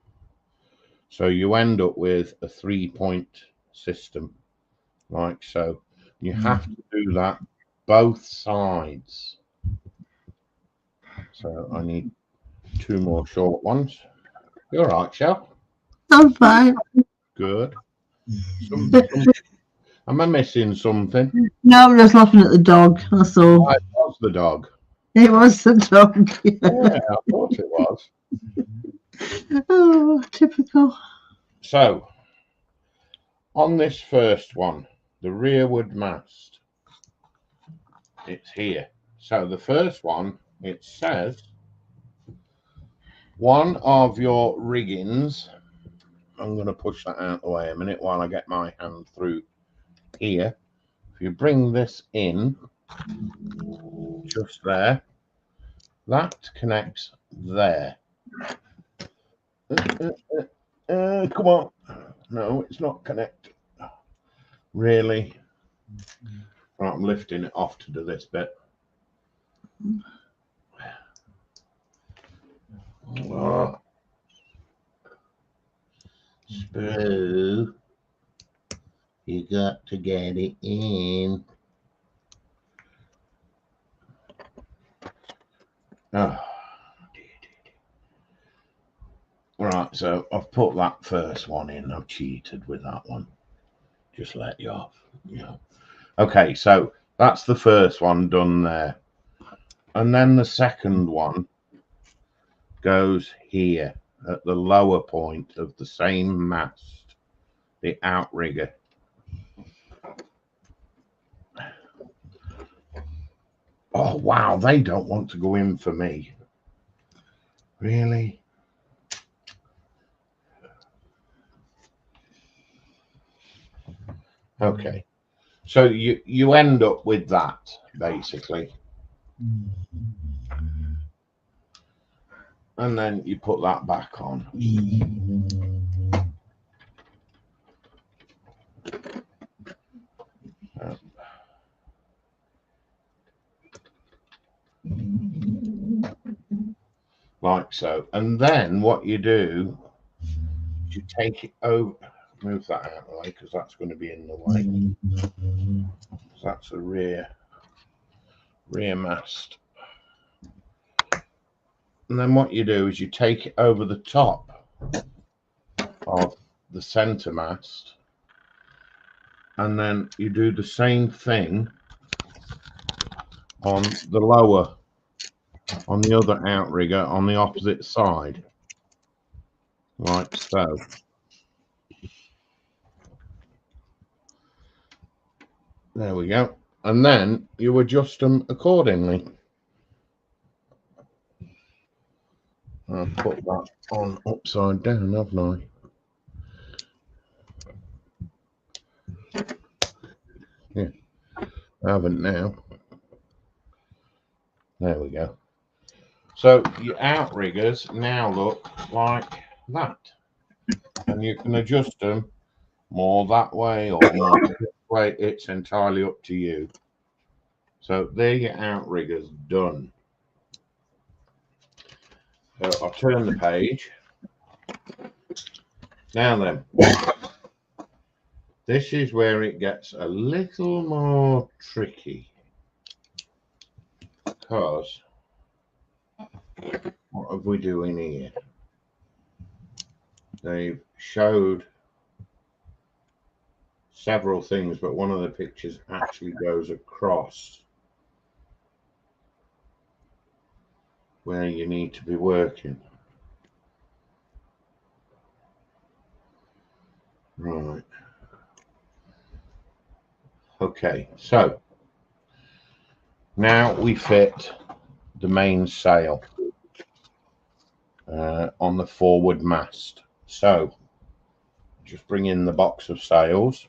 So you end up with a 3-point system like so. You have to do that both sides. So I need 2 more short ones. You're right, Shell. I'm fine. Good. Am I missing something? No, I'm just laughing at the dog. That's all. It was the dog. It was the dog. Yeah, I thought it was. Oh, typical. So, on this first one, the rearward mast, it's here. So the first one, it says, one of your riggings, I'm going to push that out of the way a minute while I get my hand through here. If you bring this in, just there, that connects there. Come on. No, it's not connected. Really? Right, I'm lifting it off to do this bit. Oh. Screw. You got to get it in. Oh. Right, so I've put that first one in. I've cheated with that one. Just let you off. Yeah. Okay, so that's the first one done there. And then the second one goes here at the lower point of the same mast, the outrigger. Oh, wow, they don't want to go in for me. Really? Okay. So you end up with that, basically. And then you put that back on. Like so. And then what you do is you take it over. Move that out of the way because that's going to be in the way. So that's a rear mast. And then what you do is you take it over the top of the center mast, and then you do the same thing on the lower, on the other outrigger on the opposite side, like so. There we go. And then you adjust them accordingly. I've put that on upside down, haven't I? Yeah, I haven't now. There we go. So your outriggers now look like that. And you can adjust them more that way or more this way. It's entirely up to you. So there your outriggers done. So I'll turn the page. Now then, this is where it gets a little more tricky. Because what are we doing here? They've showed several things, but one of the pictures actually goes across where you need to be working. Right. Okay, so now we fit the main sail on the forward mast. So just bring in the box of sails.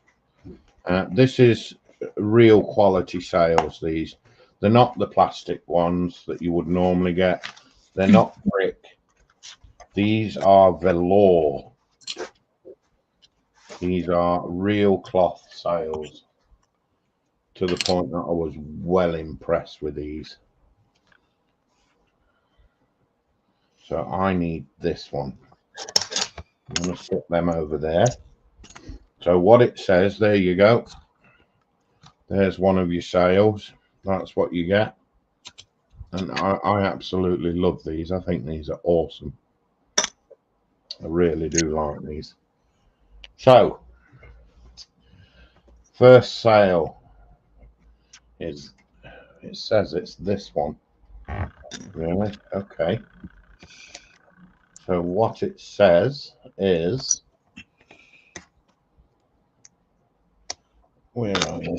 This is real quality sails, these. They're not the plastic ones that you would normally get. They're not brick. These are velour. These are real cloth sails, to the point that I was well impressed with these. So I need this one. I'm going to stick them over there. So what it says, there you go. There's one of your sails. That's what you get. And I absolutely love these. I think these are awesome. I really do like these. So, first sail is, it says it's this one. Really? Okay. So what it says is, where are you?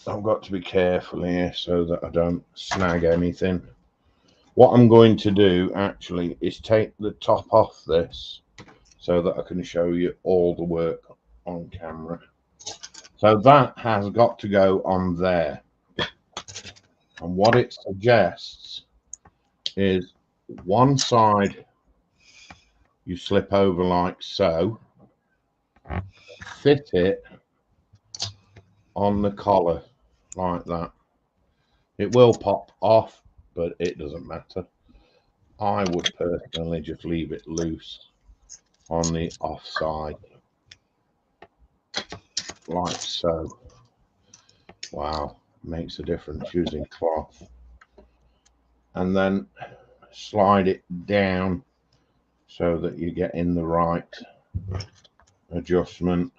I've got to be careful here so that I don't snag anything. What I'm going to do actually is take the top off this so that I can show you all the work on camera. So that has got to go on there. And what it suggests is one side you slip over like so, fit it on the collar like that. It will pop off, but it doesn't matter. I would personally just leave it loose on the off side, like so. Wow, makes a difference using cloth. And then slide it down so that you get in the right adjustment.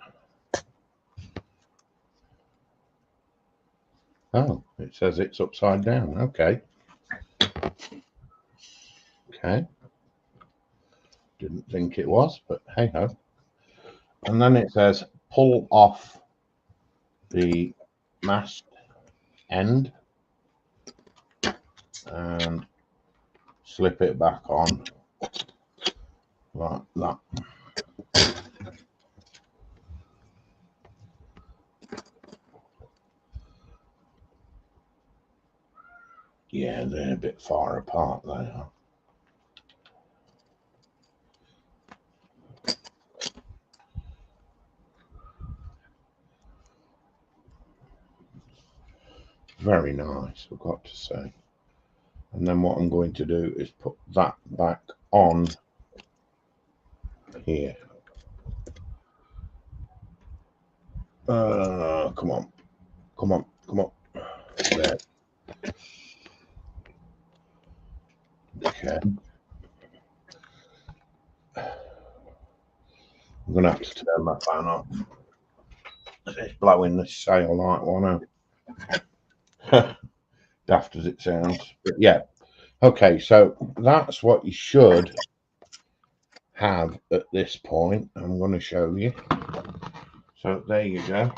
Oh, it says it's upside down. Okay. Okay. Didn't think it was, but hey ho. And then it says pull off the mast end and slip it back on like that. Yeah, they're a bit far apart, they are. Very nice, I've got to say. And then what I'm going to do is put that back on here. Come on. Come on. Come on. There. Okay. I'm going to have to turn my fan off. It's blowing the sail like one out. Daft as it sounds. But yeah. Okay, so that's what you should have at this point. I'm going to show you. So there you go.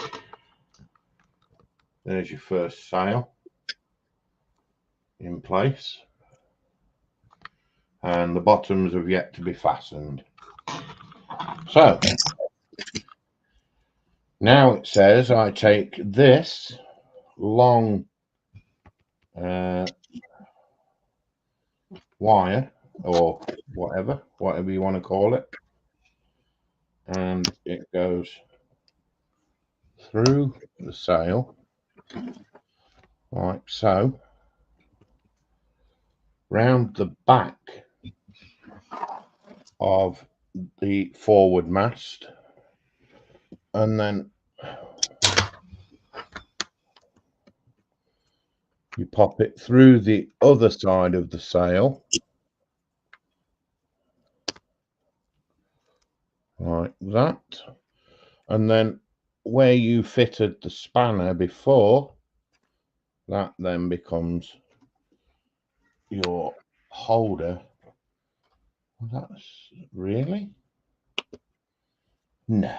There's your first sail in place. And the bottoms have yet to be fastened. So now it says I take this long wire or whatever you want to call it, and it goes through the sail like so, round the back of the forward mast, and then you pop it through the other side of the sail like that, and then where you fitted the spanner before, that then becomes your holder. That's really? No.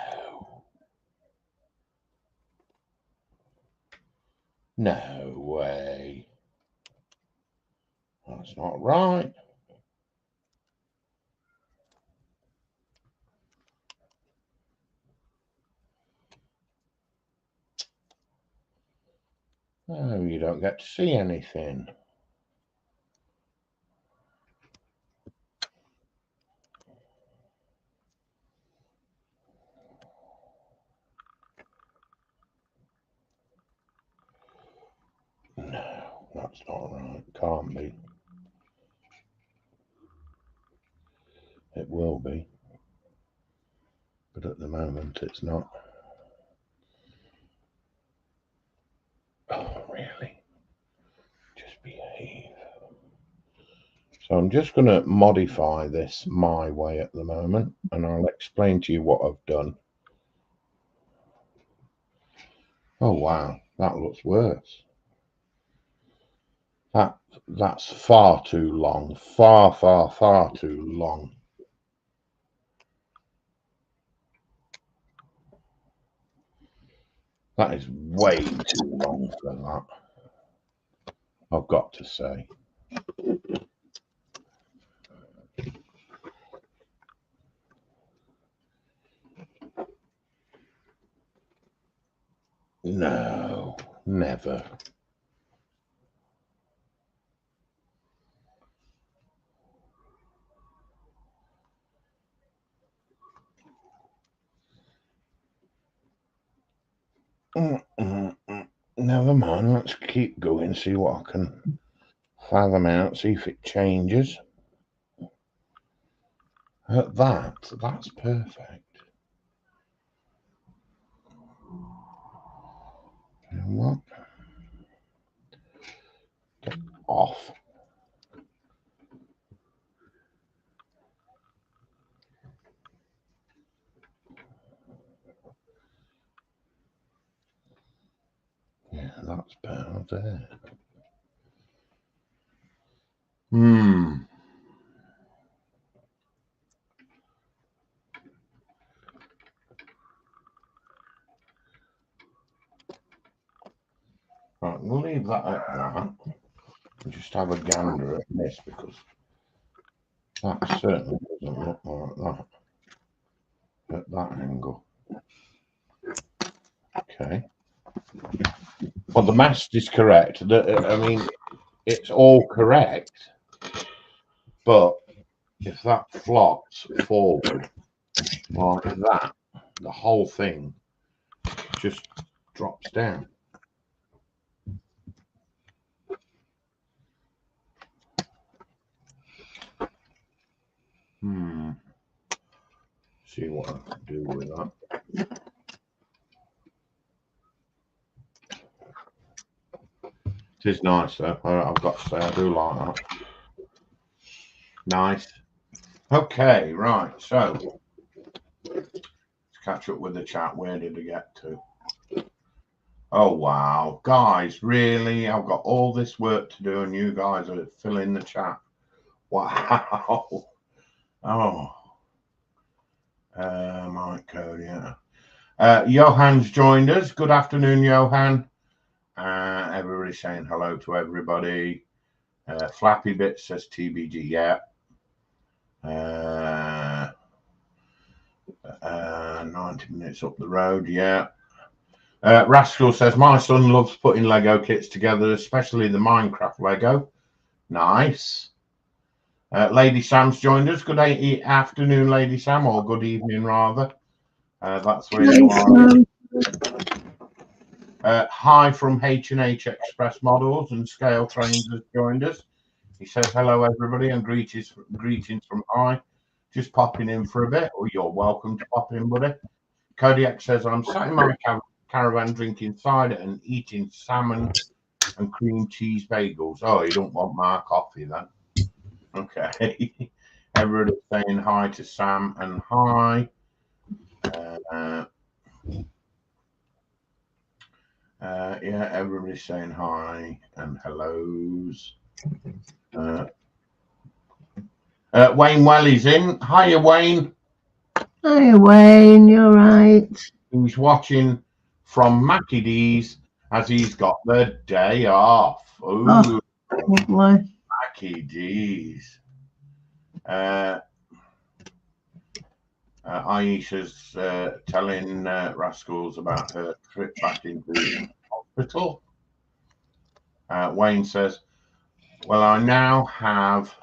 No way. That's not right. Oh, you don't get to see anything. That's not right. Can't be. It will be. But at the moment, it's not. Oh, really? Just behave. So I'm just going to modify this my way at the moment, and I'll explain to you what I've done. Oh, wow. That looks worse. That's far too long. Far, far, far too long. That is way too long for that, I've got to say. No, never. Never mind, let's keep going, see what I can fathom out, see if it changes. That's perfect. You know what? Get off. Yeah, that's better there. Right, we'll leave that at that. And just have a gander at this, because that certainly doesn't look like that at that angle. Okay. Well, the mast is correct. I mean, it's all correct, but if that flops forward like that, the whole thing just drops down. See what I can do with that. It is nice though. I've got to say, I do like that. Nice. Okay, right. So let's catch up with the chat. Where did we get to? Oh wow, guys, really? I've got all this work to do, and you guys are filling the chat. Wow. Oh. Mike Code, yeah. Johan's joined us. Good afternoon, Johan. Everybody saying hello to everybody. Flappy Bit says TBG, yeah. 90 minutes up the road, yeah. Rascal says, my son loves putting Lego kits together, especially the Minecraft Lego. Nice. Lady Sam's joined us. Good afternoon, Lady Sam, or good evening, rather. That's where you are. Hi from H&H Express Models, and Scale Trains has joined us. He says, hello, everybody, and greetings from Hi. Just popping in for a bit. Oh, you're welcome to pop in, buddy. Kodiak says, I'm sat in my caravan drinking cider and eating salmon and cream cheese bagels. Oh, you don't want my coffee then? Okay. Everybody saying hi to Sam and hi. Yeah, everybody's saying hi and hellos. Wayne Welly's in. Hiya, Wayne. Hi, Wayne. You're right. Who's watching from Mackie D's as he's got the day off. Ooh, lovely. Mackie D's. Aisha's telling Rascals about her trip back into the hospital. Wayne says, well, I now have,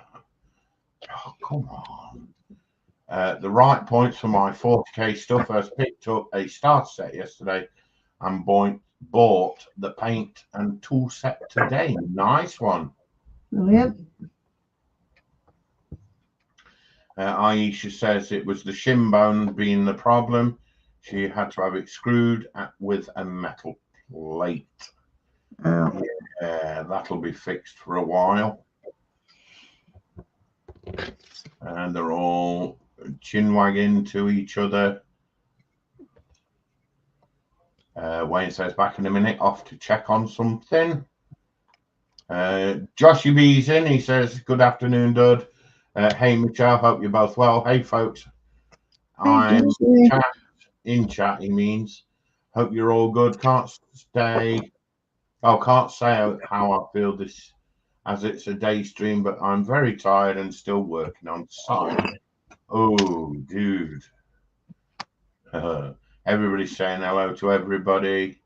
oh, come on, the right points for my 40k stuff. I picked up a starter set yesterday and bought the paint and tool set today. Nice one. Brilliant. Aisha says it was the shin bone being the problem. She had to have it screwed with a metal plate. Oh. Yeah, that'll be fixed for a while. And they're all chin wagging to each other. Wayne says back in a minute, off to check on something. Joshy B's in. He says, good afternoon, Dud. Hey, Michelle, hope you're both well. Hey, folks. I'm in chat, he means. Hope you're all good. Can't say how I feel this as it's a day stream, but I'm very tired and still working on site. Oh, dude. Everybody's saying hello to everybody.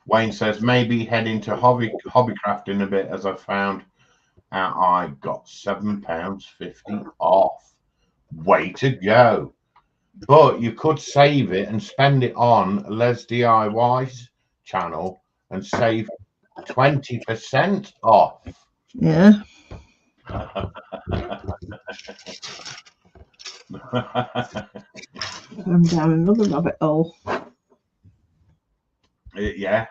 Wayne says maybe heading to hobbycraft in a bit, as I found out I got £7.50 off. Way to go. But you could save it and spend it on Lesdiy's channel and save 20% off. Yeah. I'm down another rabbit hole. Yeah.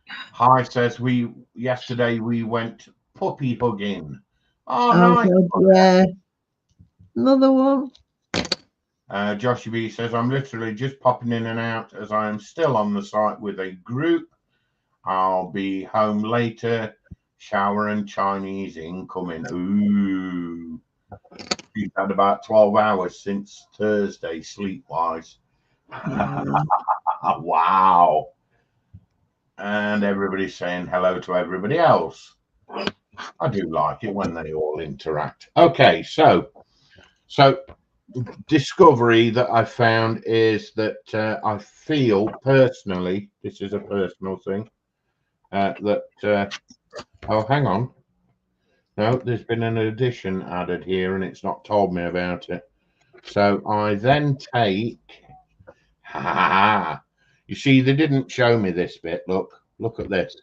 Hi says yesterday we went puppy hugging. Oh, nice. Yeah. Another one. Joshua B says I'm literally just popping in and out as I am still on the site with a group. I'll be home later. Shower and Chinese incoming. Ooh. You've had about 12 hours since Thursday, sleep-wise. Wow. And everybody's saying hello to everybody else. I do like it when they all interact. Okay, so discovery that I found is that I feel personally, this is a personal thing, that oh, hang on. No, there's been an addition added here and it's not told me about it. So I then take, you see, they didn't show me this bit. Look at this.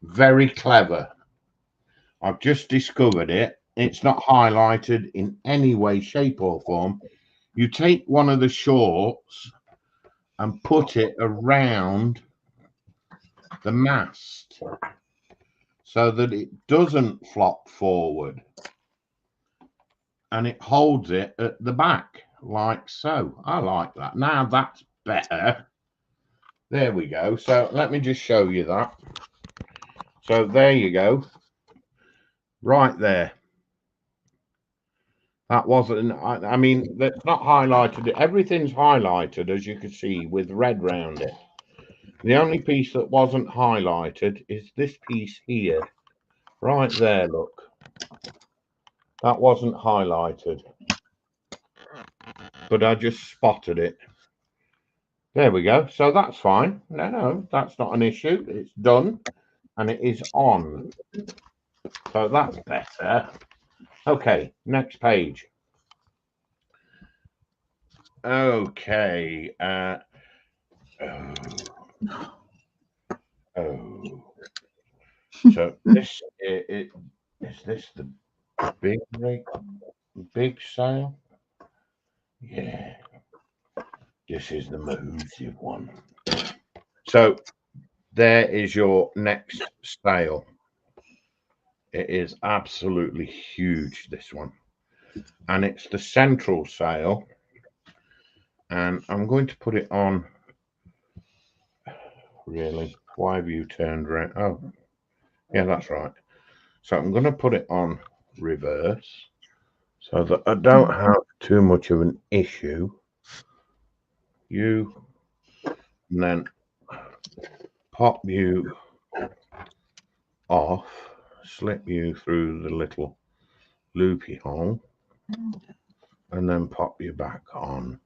Very clever. I've just discovered it. It's not highlighted in any way, shape or form. You take one of the shorts and put it around the mast so that it doesn't flop forward. And it holds it at the back like so. I like that. Now that's better. There we go. So let me just show you that. So there you go. Right there. That wasn't, I mean, that's not highlighted. Everything's highlighted, as you can see, with red round it. The only piece that wasn't highlighted is this piece here. Right there, look. That wasn't highlighted. But I just spotted it. There we go. So that's fine. No, that's not an issue. It's done. And it is on. So that's better. Okay, next page. Okay. So this is this the big sale? Yeah. This is the massive one. So there is your next sale. It is absolutely huge, this one. And it's the central sale. And I'm going to put it on. Really? Why have you turned around? Oh, yeah, that's right. So I'm going to put it on reverse so that I don't have too much of an issue. And then pop you off, slip you through the little loopy hole, and then pop you back on.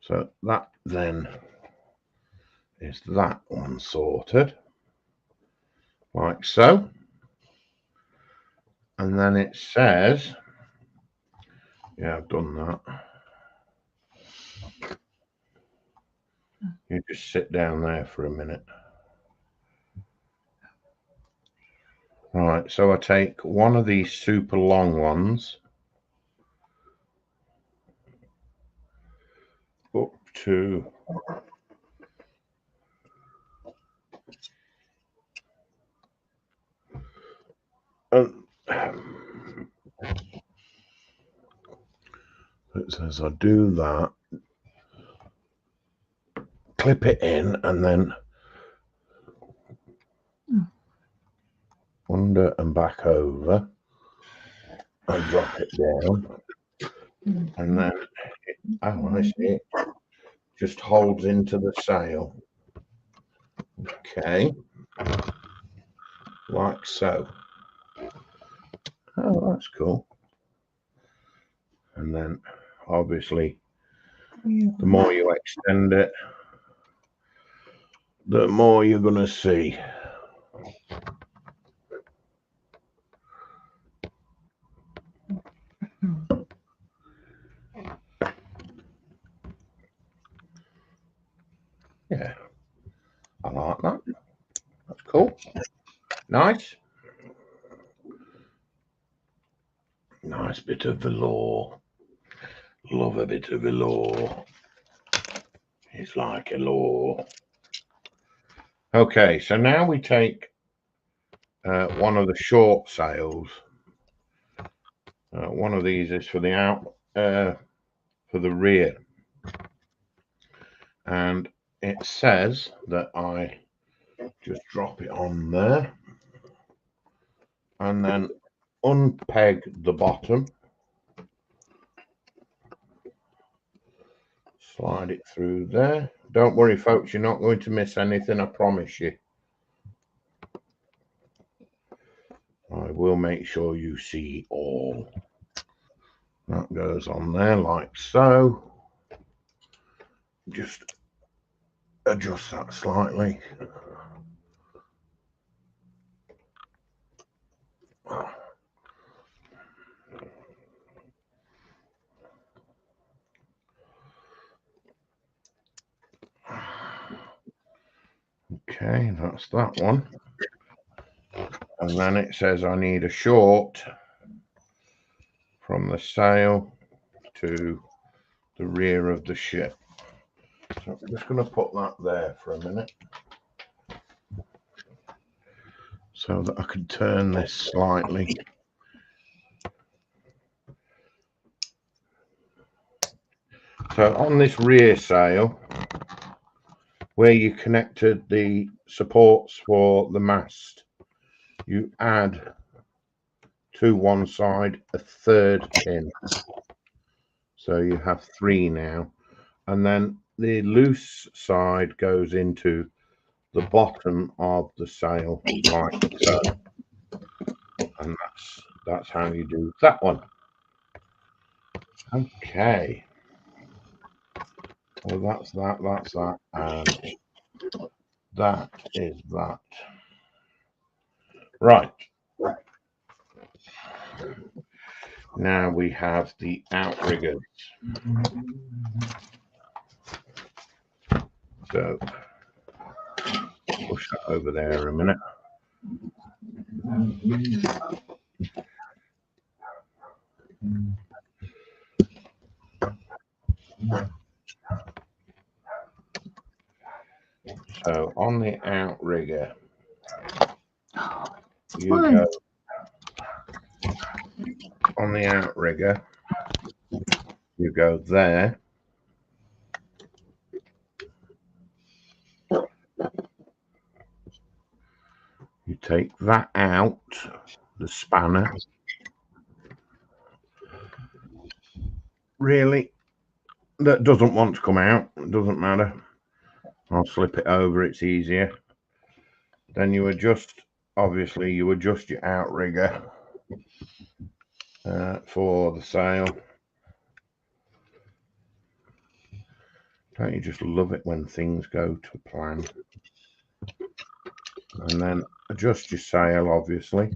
So that then is that one sorted, like so. And then it says, yeah, I've done that. You just sit down there for a minute. Right, so I take one of these super long ones up to it says I do that, clip it in, and then under and back over and drop it down, and then I see it just holds into the sail. Okay, like so. Oh, that's cool. And then obviously the more you extend it, the more you're going to see. Yeah, I like that. That's cool. Nice. Nice bit of velour. Love a bit of velour. It's like a law. Okay, so now we take one of the short sails. One of these is for the for the rear, and it says that I just drop it on there and then unpeg the bottom, slide it through there. Don't worry, folks, you're not going to miss anything, I promise you. I will make sure you see all. That goes on there like so. Just adjust that slightly. Okay, that's that one. And then it says I need a short from the sail to the rear of the ship. So I'm just going to put that there for a minute so that I can turn this slightly. So on this rear sail, where you connected the supports for the mast, you add to one side a third pin. So you have 3 now. And then the loose side goes into the bottom of the sail like so. And that's how you do that one. Okay. Well, that's that, and that is that. Right. Now we have the outriggers. So push that over there a minute. So on the outrigger, you go on the outrigger, you go there. You take that out, the spanner. Really, that doesn't want to come out. It doesn't matter. I'll slip it over, it's easier. Then you adjust, obviously you adjust your outrigger for the sail. Don't you just love it when things go to plan? And then adjust your sail, obviously.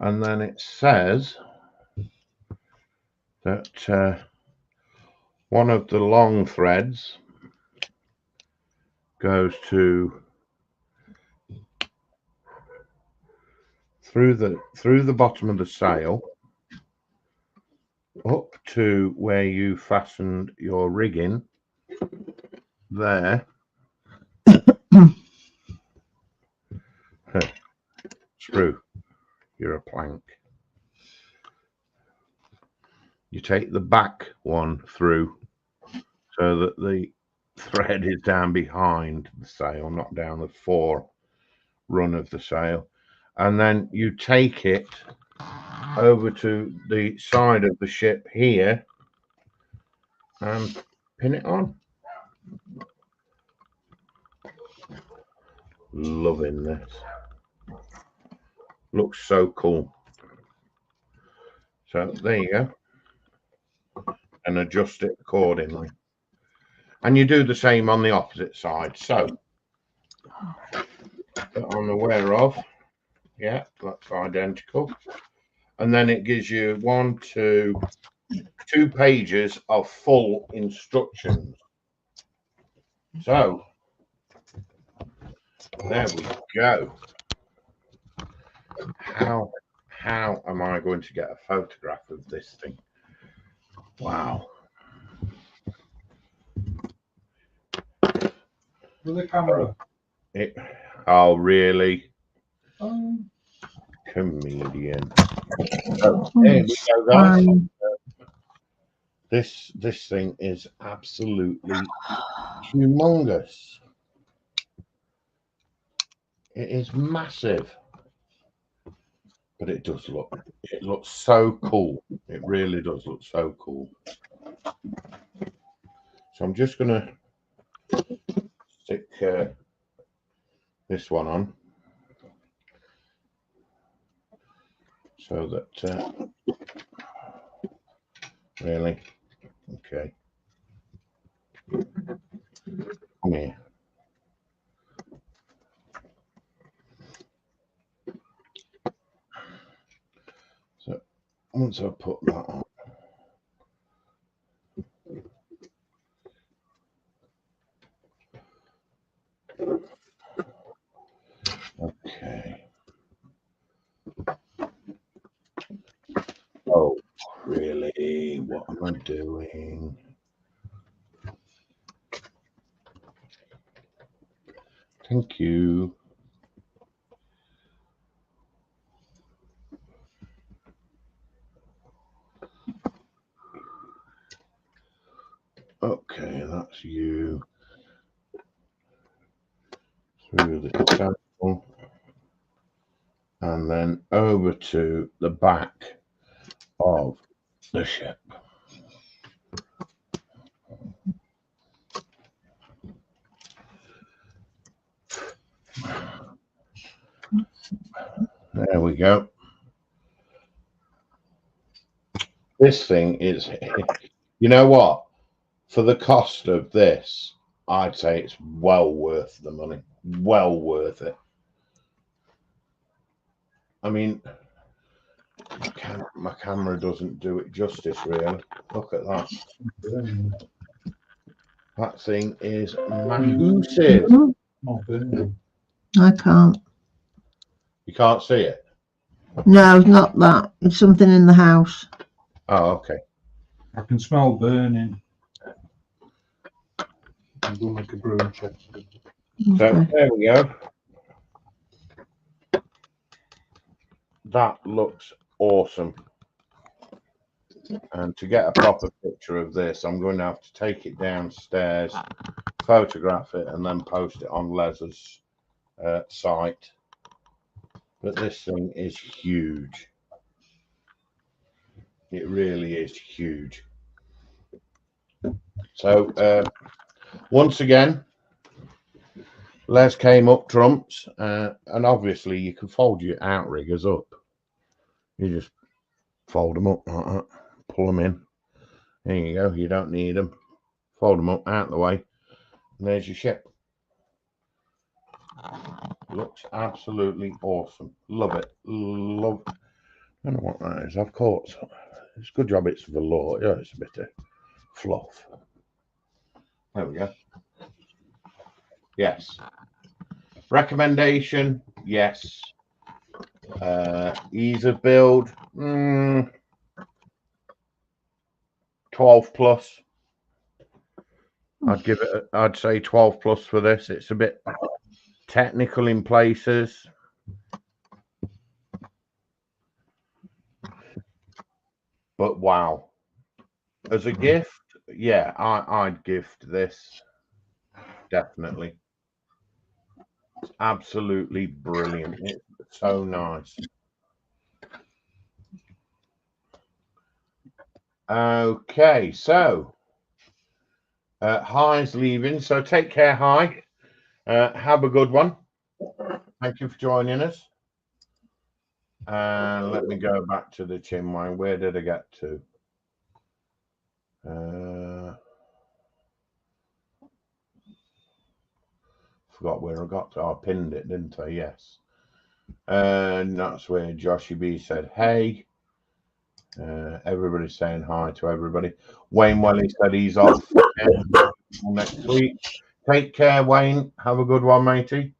And then it says that one of the long threads goes to through the bottom of the sail up to where you fastened your rigging there. Screw, you're a plank. You take the back one through so that the thread is down behind the sail, not down the fore run of the sail, and then you take it over to the side of the ship here and pin it on. Loving this. Looks so cool. So there you go. And adjust it accordingly. And you do the same on the opposite side. So that I'm aware of. Yeah, that's identical. And then it gives you 2 pages of full instructions. So there we go. How am I going to get a photograph of this thing? Wow. With a camera. Oh, really? Comedian. Oh, there we go, guys. This thing is absolutely humongous. It is massive. But it looks so cool. It really does look so cool. So I'm just going to stick this one on so that really, okay. Come here. So once I put that on, okay. Oh, really? What am I doing? Thank you. Okay, that's you. Through the channel. And then over to the back of the ship. There we go. This thing is, you know what? For the cost of this, I'd say it's well worth the money. Well worth it. I mean, my camera doesn't do it justice, really. Look at that. That thing is massive. I can't. You can't see it? No, not that. It's something in the house. Oh, okay. I can smell burning. I'm going to make a broom check. So there we go. That looks awesome. And to get a proper picture of this, I'm going to have to take it downstairs, photograph it, and then post it on Les's site. But this thing is huge. It really is huge. So once again, Les came up trumps, and obviously you can fold your outriggers up. You just fold them up like that, pull them in. There you go. You don't need them. Fold them up out of the way, and there's your ship. Looks absolutely awesome. Love it. Love. I don't know what that is. I've caught some. It's a good job it's velour. Yeah, it's a bit of fluff. There we go. Yes. Recommendation, yes. Ease of build, 12 plus. I'd say 12 plus for this. It's a bit technical in places. But wow. As a gift, yeah, I'd gift this. Definitely. It's absolutely brilliant. It's so nice. Okay, so Hi's leaving, so take care, Hi. Have a good one. Thank you for joining us. And let me go back to the Chinwang. Where did I get to? Forgot where I got to. I pinned it, didn't I? Yes. And that's where Joshy B said, hey. Everybody's saying hi to everybody. Wayne Welly said he's off next week. Take care, Wayne. Have a good one, matey.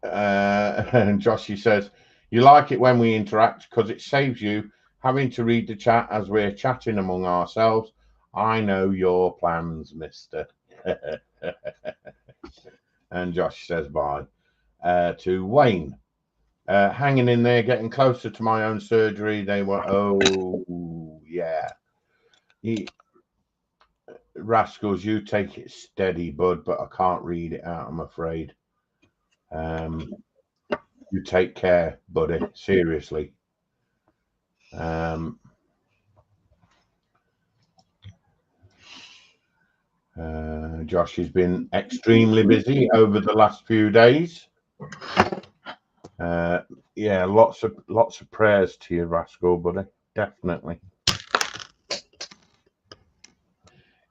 And Joshy says, you like it when we interact because it saves you having to read the chat as we're chatting among ourselves. I know your plans, mister. And Josh says bye. To Wayne. Hanging in there, getting closer to my own surgery. They were, oh, yeah. Rascals, you take it steady, bud, but I can't read it out, I'm afraid. You take care, buddy. Seriously. Josh has been extremely busy over the last few days. Yeah, lots of prayers to you, Rascal, buddy. Definitely.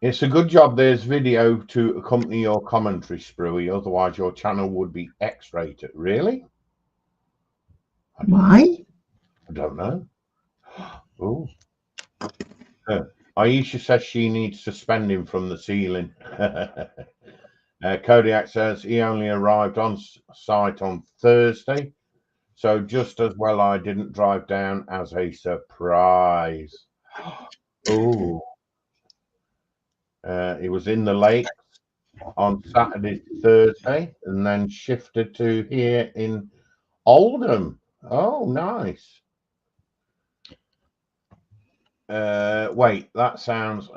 It's a good job there's video to accompany your commentary, Sprue. Otherwise, your channel would be X-rated. Really? Why? I don't know. Oh. Aisha says she needs suspending from the ceiling. Kodiak says he only arrived on site on Thursday, so just as well I didn't drive down as a surprise. Oh. He was in the lakes on Saturday, Thursday, and then shifted to here in Oldham. Oh, nice. Wait, that sounds,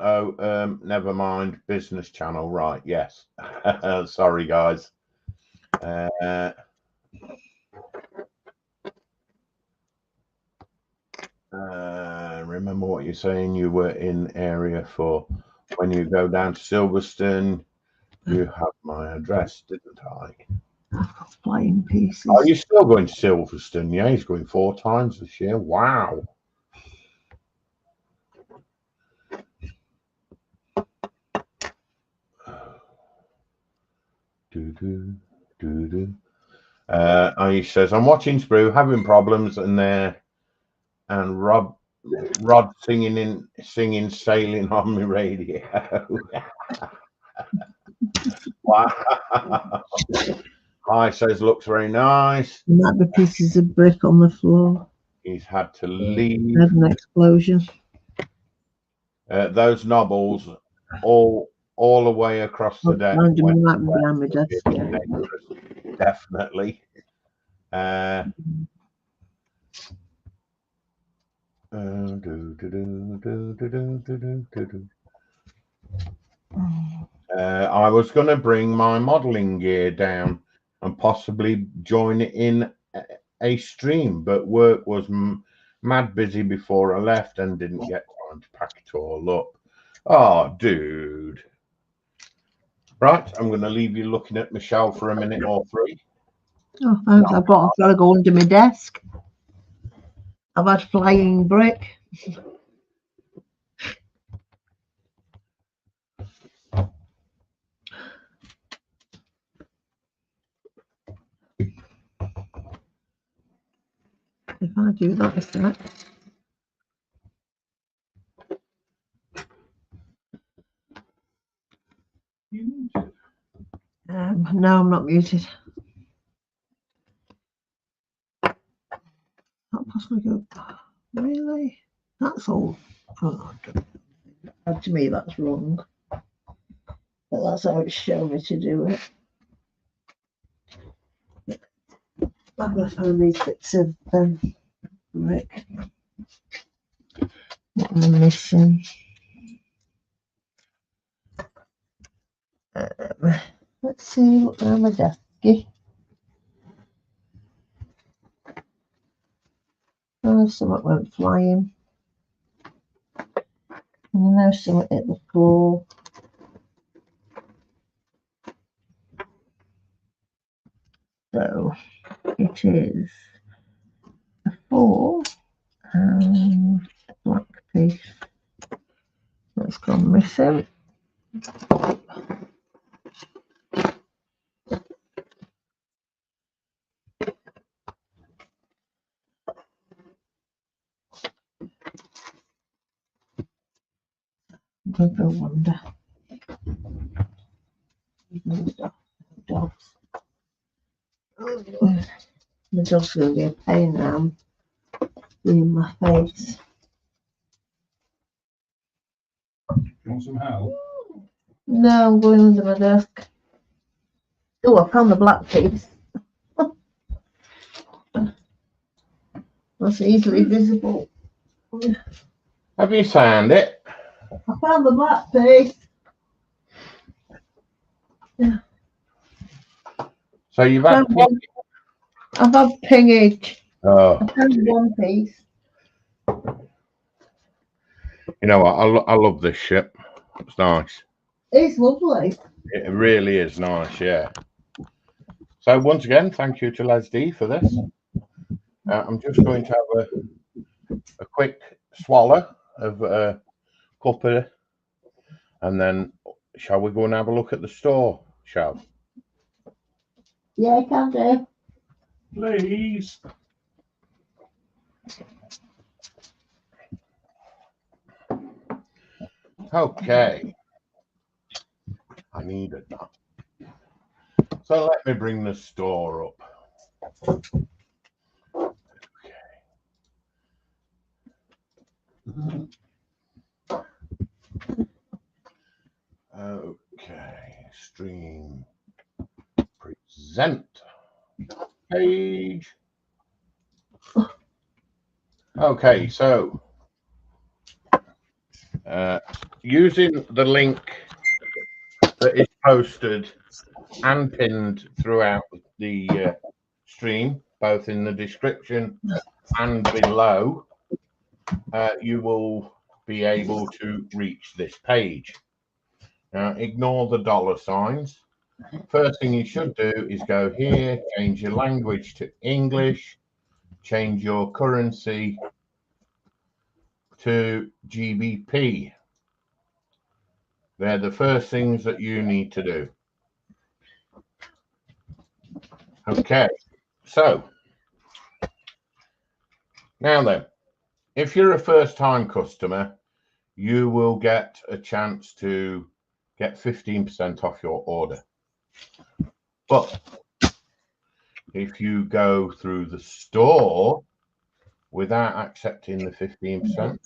never mind. Business channel, right? Yes. Sorry, guys. Remember what you're saying. You were in area for when you go down to Silverstone. You have my address, didn't I? Flying pieces. Are you still going to Silverstone? Yeah, he's going 4 times this year. Wow. He says, I'm watching Sprue having problems and Rod singing sailing on my radio. Wow. Hi says looks very nice. And that the pieces of brick on the floor. He's had to leave. Had an explosion. Those knobbles all the way across the deck. Behind my desk. Definitely. I was going to bring my modeling gear down and possibly join it in a stream, but work was mad busy before I left and didn't get time to pack it all up. Oh, dude. Right, I'm going to leave you looking at Michelle for a minute or 3. Oh, thanks. I've got to go under my desk. I've had flying brick. If I do that a sec. you muted? No, I'm not muted. Can't possibly go. Really? That's all. Oh, to me, that's wrong. But that's how it's shown me to do it. I've got to find these bits of brick that I'm missing. Let's see what's on my desk. Oh, something went flying. And now something hit the floor. So it is a 4 and a black piece that's gone missing. I wonder. Dogs. The dog's going to be a pain now in my face. You want some help? No, I'm going under my desk. Oh, I found the black piece. That's easily visible. Have you found it? I found the black piece. Yeah. So you've had I've had pingage. oh, I found one piece. you know what? I love this ship. It's nice. It's lovely. It really is nice, yeah. So once again, thank you to Lesdiy for this. I'm just going to have a quick swallow of cuppa, and then shall we go and have a look at the store, shall we? Yeah, I can do. Please. Okay. I needed that. So let me bring the store up. Okay, stream present page. Okay, so using the link that is posted and pinned throughout the stream, both in the description and below, you will be able to reach this page. Now, ignore the dollar signs. First thing you should do is go here, change your language to English, change your currency to GBP. They're the first things that you need to do. Okay, so now then, if you're a first-time customer, you will get a chance to get 15% off your order. But if you go through the store without accepting the 15%,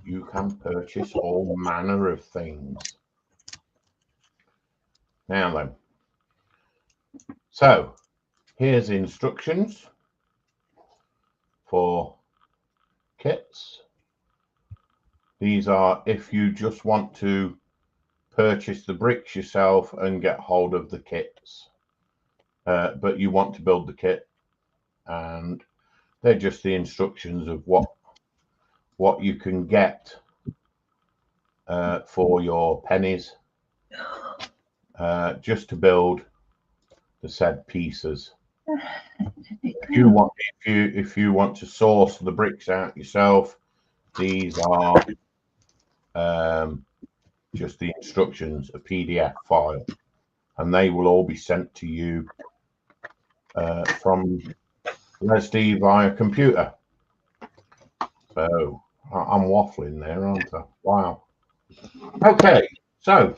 you can purchase all manner of things. Now then, so here's the instructions for kits. These are if you just want to purchase the bricks yourself and get hold of the kits, but you want to build the kit, and they're just the instructions of what you can get for your pennies, just to build the said pieces. If you want to source the bricks out yourself, these are just the instructions, a PDF file, and they will all be sent to you from Lesdiy via computer. So I'm waffling there, aren't I? Wow. Okay, so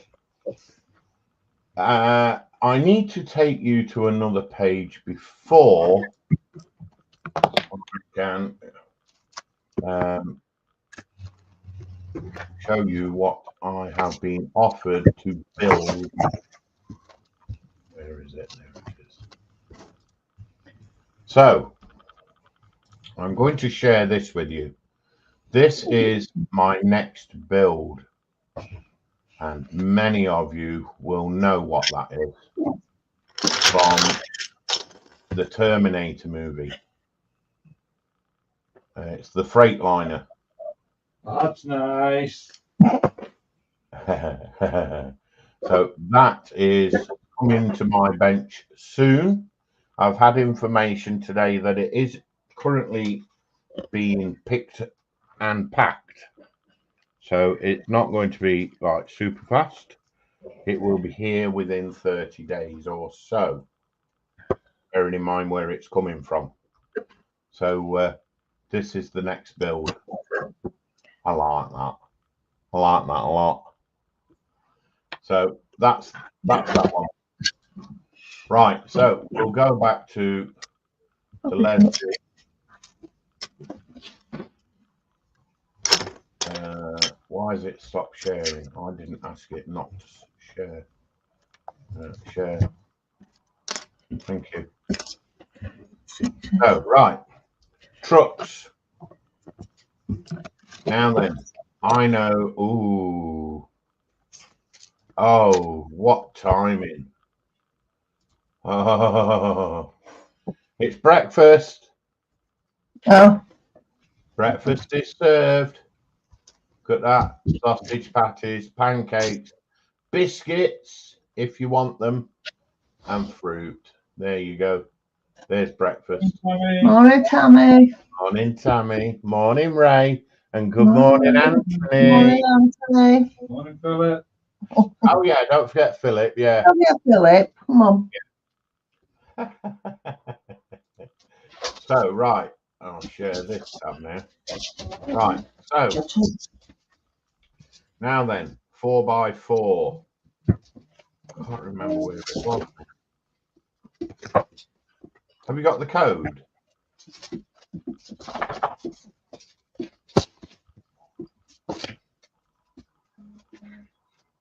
I need to take you to another page before I can show you what I have been offered to build. Where is it? There it is. So I'm going to share this with you. This is my next build, and many of you will know what that is from the Terminator movie. It's the Freightliner. That's nice. So that is coming to my bench soon. I've had information today that it is currently being picked and packed. So it's not going to be like super fast. It will be here within 30 days or so, bearing in mind where it's coming from. So this is the next build. I like that. I like that a lot. So that's that one. Right, so we'll go back to Lesdiy. Why has it stopped sharing? I didn't ask it not to share. Share. Thank you. Oh, right. Trucks. Now then, I know. Ooh. Oh, what timing. Oh, it's breakfast. Oh, Breakfast is served. Look at that. Sausage patties, pancakes, biscuits, if you want them, and fruit. There you go. There's breakfast. morning, Tammy. Morning, Tammy. Morning, Ray. And good morning, Anthony. Morning, Anthony. Morning, Philip. Oh, yeah, don't forget Philip. Yeah. Oh, yeah, Philip. Come on. So, right. I'll share this tab now. Right. So, now then, 4x4. I can't remember where it was. Have you got the code?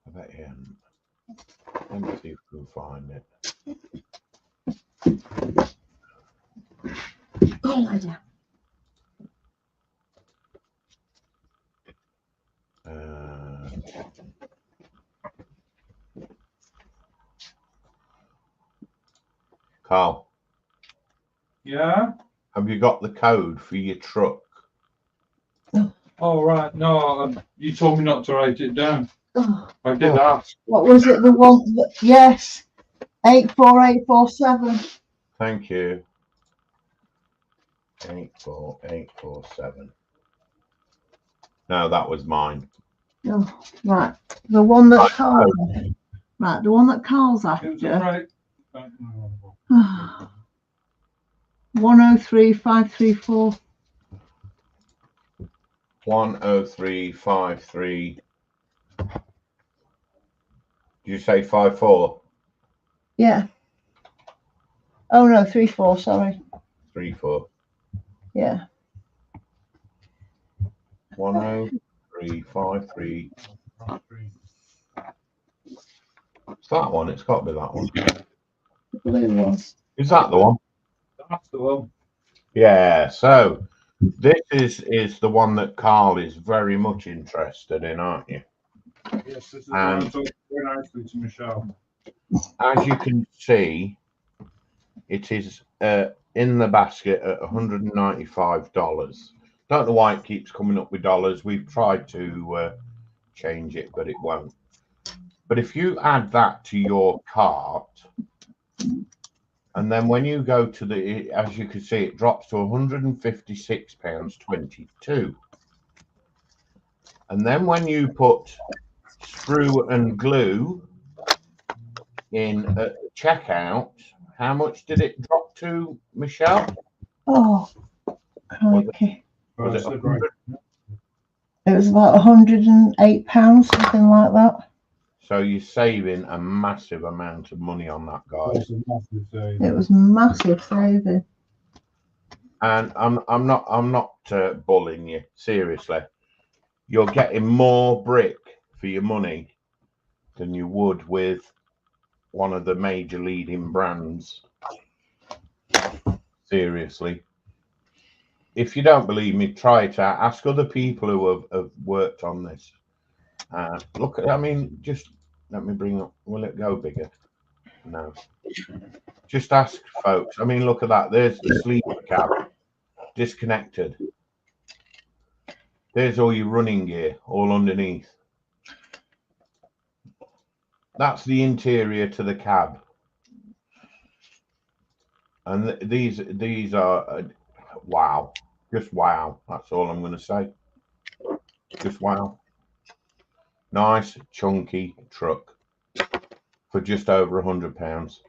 I bet you haven't. Let me see if we can find it. Oh, my dear. Carl, Yeah? have you got the code for your truck? Oh, right. No, you told me not to write it down. Oh, I did ask. what was it? The one that, yes. 84847. Thank you. 84847. No, that was mine. Oh, right. The one that Right. Carl. Right, the one that Carl's It was after. right. 103534. 10353. Did you say 54? Yeah. Oh no, 34, sorry. 34. Yeah. 10353. It's that one. It's got to be that one. The blue one. Is that the one? That's the one. Yeah. So this is the one that Carl is very much interested in, aren't you? Yes, this is the one I'm talking very nicely to Michelle. As you can see, it is in the basket at $195. Don't know why it keeps coming up with dollars. We've tried to change it, but it won't. But if you add that to your cart, and then when you go to the, as you can see, it drops to £156.22. And then when you put screw and glue in at the checkout, how much did it drop to, Michelle? Oh, crikey. Was it 100? It was about £108, something like that. So you're saving a massive amount of money on that, guys. It's a massive saving. It was massive saving. And I'm not bullying you, seriously. You're getting more brick for your money than you would with one of the major leading brands. Seriously. If you don't believe me, try it out. Ask other people who have worked on this. Look, I mean, just let me bring up. Will it go bigger? No. Just ask folks. I mean, look at that. There's the sleeper cab, disconnected. There's all your running gear, all underneath. That's the interior to the cab. And these are wow, just wow. That's all I'm going to say. Just wow. Nice chunky truck for just over £100.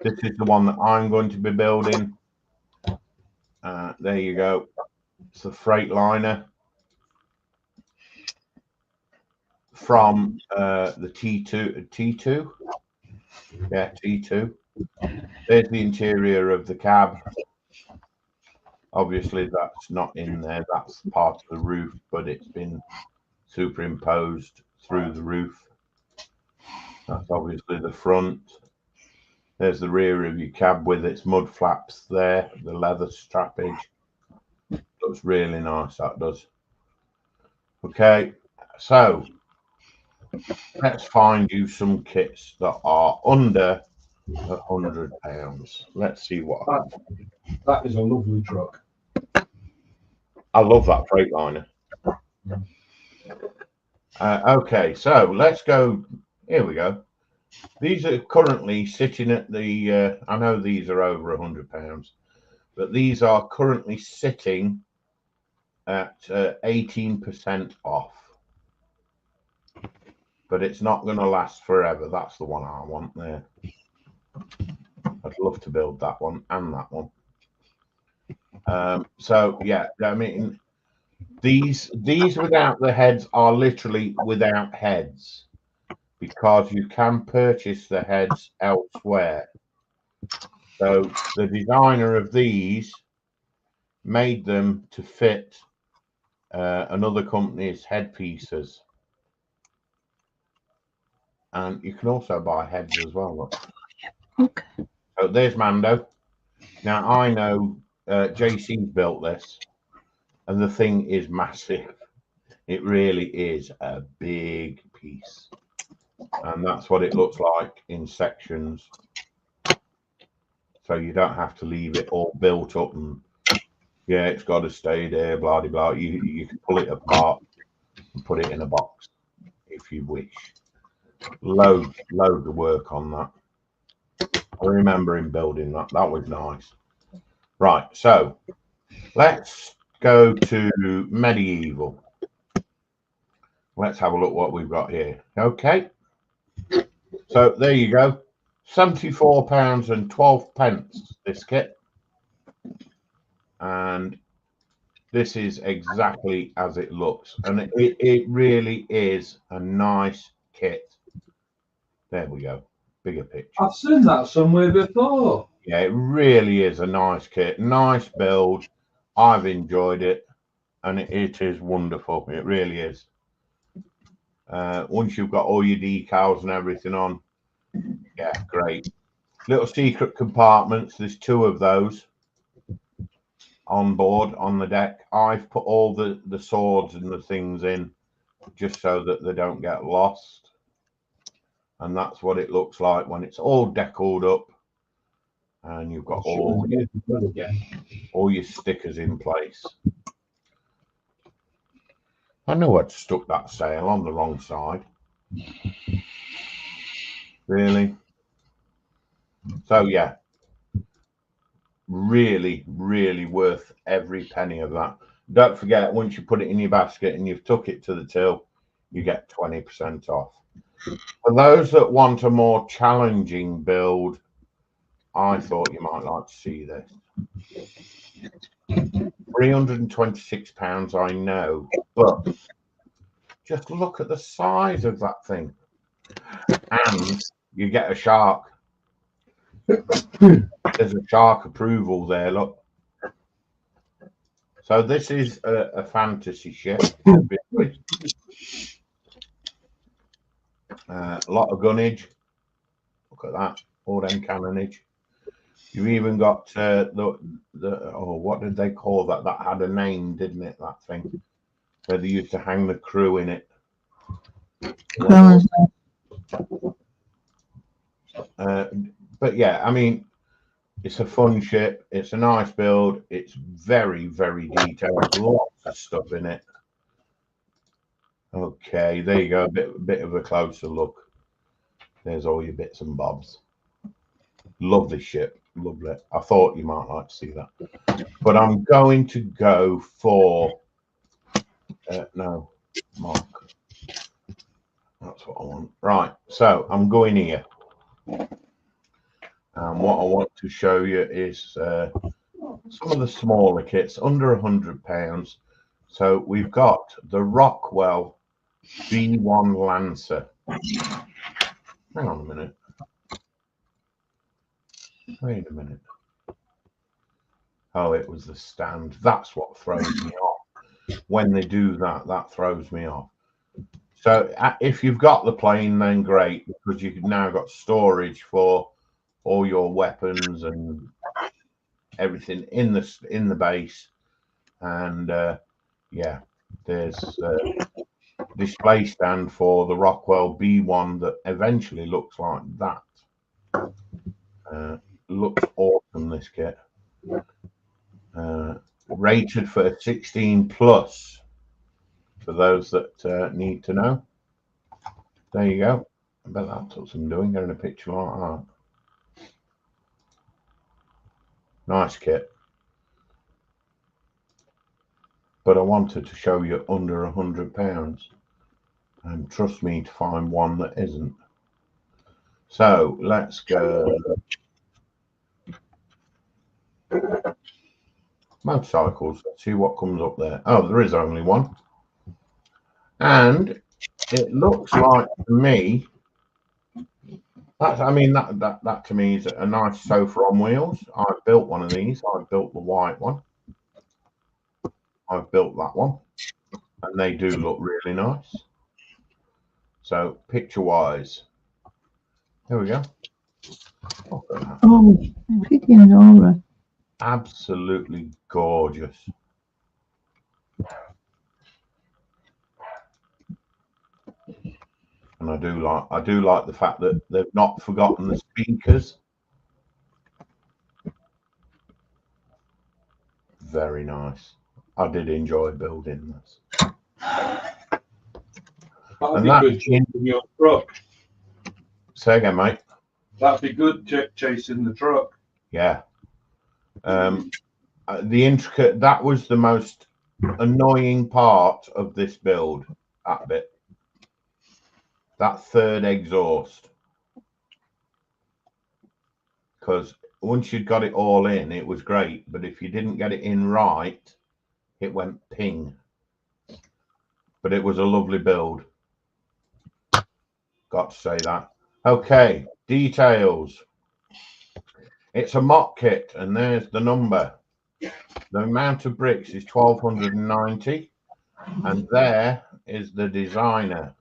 This is the one that I'm going to be building. There you go. It's the Freightliner from the T2. Yeah, T2. There's the interior of the cab. Obviously, that's not in there. That's part of the roof, but it's been superimposed through the roof. That's obviously the front. There's the rear of your cab with its mud flaps there, the leather strappage. Looks really nice, that does. Okay, so let's find you some kits that are under £100. Let's see what. That is a lovely truck. I love that Freightliner. Okay, so let's go. Here we go. These are currently sitting at the. I know these are over £100, but these are currently sitting at 18% off. But it's not going to last forever. That's the one I want there. I'd love to build that one and that one. So yeah, I mean, these without the heads are literally without heads, because you can purchase the heads elsewhere. So the designer of these made them to fit another company's headpieces. And you can also buy heads as well. Look. Okay. So there's Mando. Now I know JC's built this, and the thing is massive. It really is a big piece. And that's what it looks like in sections. So you don't have to leave it all built up and yeah, it's got to stay there, blah, blah, blah. You can pull it apart and put it in a box if you wish. Load the work on that. I remember him building that. That was nice. Right, so let's go to medieval. Let's have a look what we've got here. Okay. So there you go. £74.12 this kit. And this is exactly as it looks. And it really is a nice kit. There we go. Bigger picture. I've seen that somewhere before. Yeah, it really is a nice kit. Nice build. I've enjoyed it. And it is wonderful. It really is. Once you've got all your decals and everything on, yeah, great. Little secret compartments. There's 2 of those on board on the deck. I've put all the swords and the things in just so that they don't get lost. And that's what it looks like when it's all deckled up and you've got all your stickers in place. I knew I'd stuck that sail on the wrong side. Really? So yeah, really, really worth every penny of that. Don't forget, once you put it in your basket and you've took it to the till, you get 20% off. For those that want a more challenging build, I thought you might like to see this. £326, I know, but just look at the size of that thing. and you get a shark. There's a shark approval there, look. So this is a fantasy ship, obviously. A lot of gunnage. Look at that, all them cannonage. You've even got the oh, what did they call that? That had a name, didn't it? That thing where they used to hang the crew in it. But yeah, I mean, it's a fun ship. It's a nice build. It's very, very detailed. Lots of stuff in it. Okay, there you go. A bit of a closer look. There's all your bits and bobs. Love this ship. Lovely. I thought you might like to see that. But I'm going to go for no, Mark. That's what I want. Right. So I'm going here. And what I want to show you is some of the smaller kits under £100. So we've got the Rockwell B1 Lancer. Hang on a minute. Wait a minute. Oh, it was the stand. That's what throws me off. When they do that, that throws me off. So if you've got the plane, then great, because you've now got storage for all your weapons and everything in the base. And yeah, there's display stand for the Rockwell B1 that eventually looks like that. Looks awesome, this kit. Rated for 16 plus for those that need to know. There you go. I bet that's what I'm doing, getting a picture like that. Nice kit. But I wanted to show you under £100. And trust me to find one that isn't. So let's go. Motorcycles. Let's see what comes up there. Oh, there is only one. And it looks like to me, that's, I mean, that to me is a nice sofa on wheels. I've built one of these. I've built the white one. I've built that one. And they do look really nice. So picture wise, there we go. Oh, pretty Nora. Absolutely gorgeous. And I do like the fact that they've not forgotten the speakers. Very nice. I did enjoy building this. That'd be good chasing your truck. Say again, mate. That'd be good chasing the truck. Yeah. The intricate, that was the most annoying part of this build, that bit. That third exhaust. Because once you'd got it all in, it was great. But if you didn't get it in right, it went ping. But it was a lovely build. Got to say that. Okay, details. It's a mock kit, and there's the number. The amount of bricks is 1,290, and there is the designer.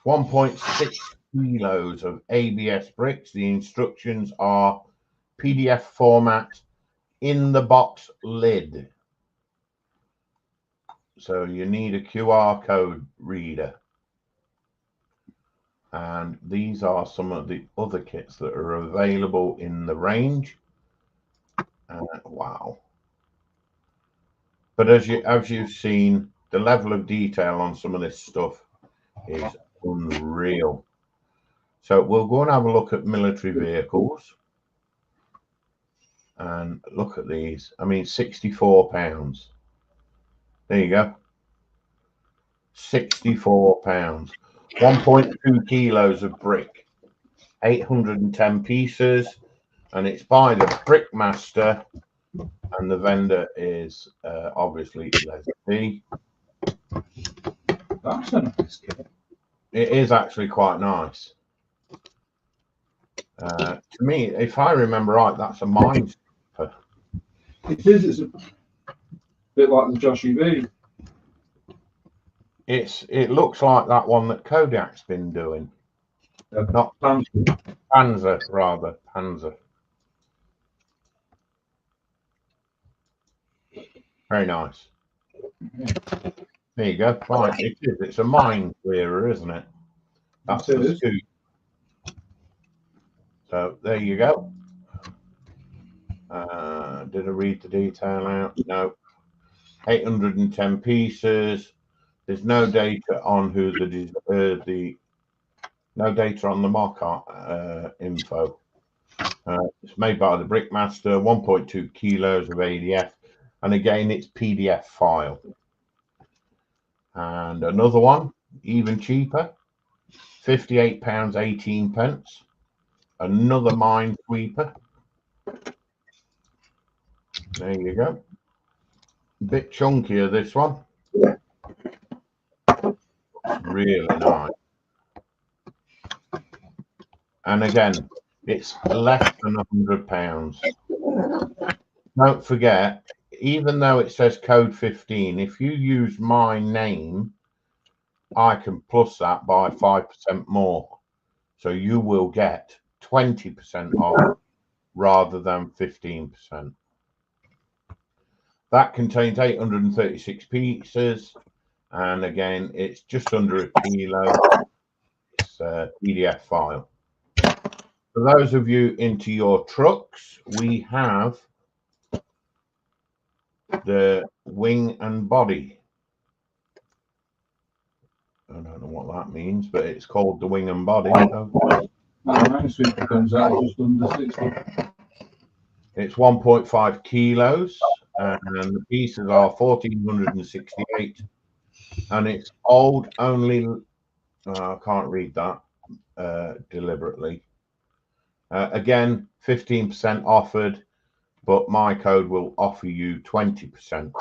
1.6 kilos of ABS bricks. The instructions are PDF format in the box lid. So you need a QR code reader. And these are some of the other kits that are available in the range. Wow. But as you've seen, the level of detail on some of this stuff is unreal. So we'll go and have a look at military vehicles. And look at these. I mean, £64. There you go. £64. 1.2 kilos of brick, 810 pieces, and it's by the Brickmaster, and the vendor is obviously Lesdiy. That's a nice kit. It is actually quite nice. To me, if I remember right, that's a mine. It is. It's a bit like the Joshy V. It looks like that one that Kodak's been doing. Not Panzer, rather Panzer. Very nice. There you go. Right, it is. It's a mine clearer, isn't it? That's the scoop. So there you go. Did I read the detail out? No. 810 pieces. There's no data on who no data on the mock-up info. It's made by the Brickmaster, 1.2 kilos of ADF, and again it's PDF file. And another one, even cheaper, £58.18. Another Minesweeper. There you go. A bit chunkier, this one. Really nice. And again, it's less than £100. Don't forget, even though it says code 15, if you use my name, I can plus that by 5% more. So you will get 20% off rather than 15%. That contains 836 pieces. And again, it's just under a kilo. It's a PDF file. For those of you into your trucks, we have the wing and body. I don't know what that means, but it's called the wing and body. Minesweeper comes out just under 60. It's 1.5 kilos, and the pieces are 1,468. And it's old only. I can't read that deliberately. Again, 15% offered, but my code will offer you 20%.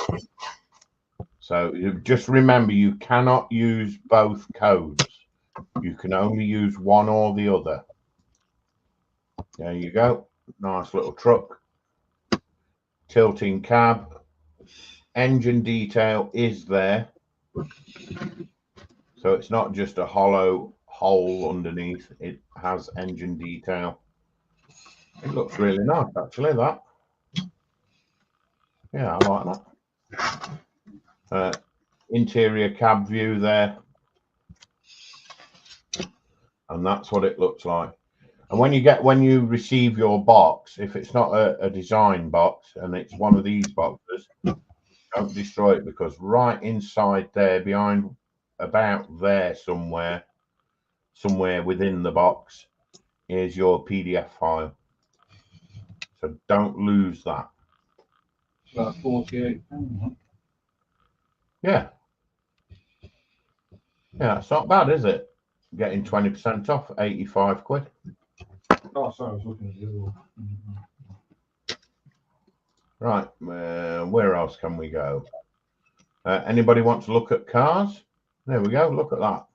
So just remember, you cannot use both codes. You can only use one or the other. There you go. Nice little truck. Tilting cab. Engine detail is there. So it's not just a hollow hole underneath. It has engine detail. It looks really nice, actually, that. Yeah, I like that. Interior cab view there. And that's what it looks like. And when you receive your box, if it's not a design box and it's one of these boxes, don't destroy it, because right inside there, behind about there somewhere within the box is your PDF file. So don't lose that. About 48. Yeah. Yeah, it's not bad, is it? Getting 20% off, 85 quid. Oh, sorry, I was looking at the other one. Right, where else can we go? Anybody want to look at cars? There we go, look at that.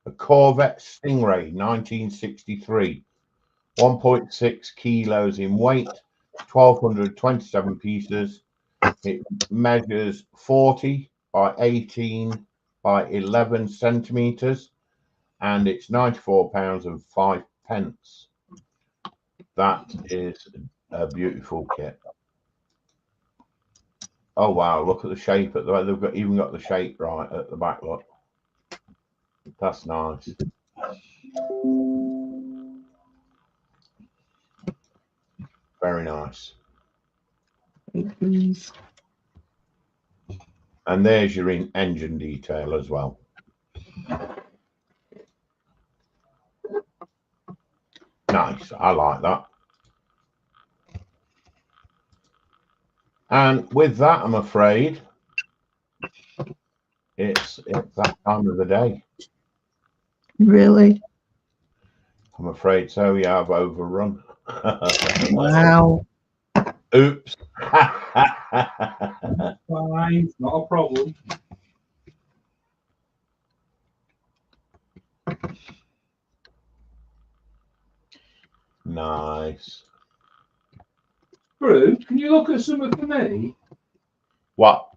A Corvette Stingray, 1963. 1.6 kilos in weight, 1,227 pieces. It measures 40 by 18 by 11 centimeters, and it's £94 and 5 pence. That is a beautiful kit. Oh wow, look at the shape at the they've even got the shape right at the back. Look, that's nice. Very nice. And there's your engine detail as well. Nice, I like that. And with that, I'm afraid it's that time of the day. Really? I'm afraid so. Yeah, I've overrun. Wow. Oops. Fine, not a problem. Nice. Brew, can you look at something for me? What?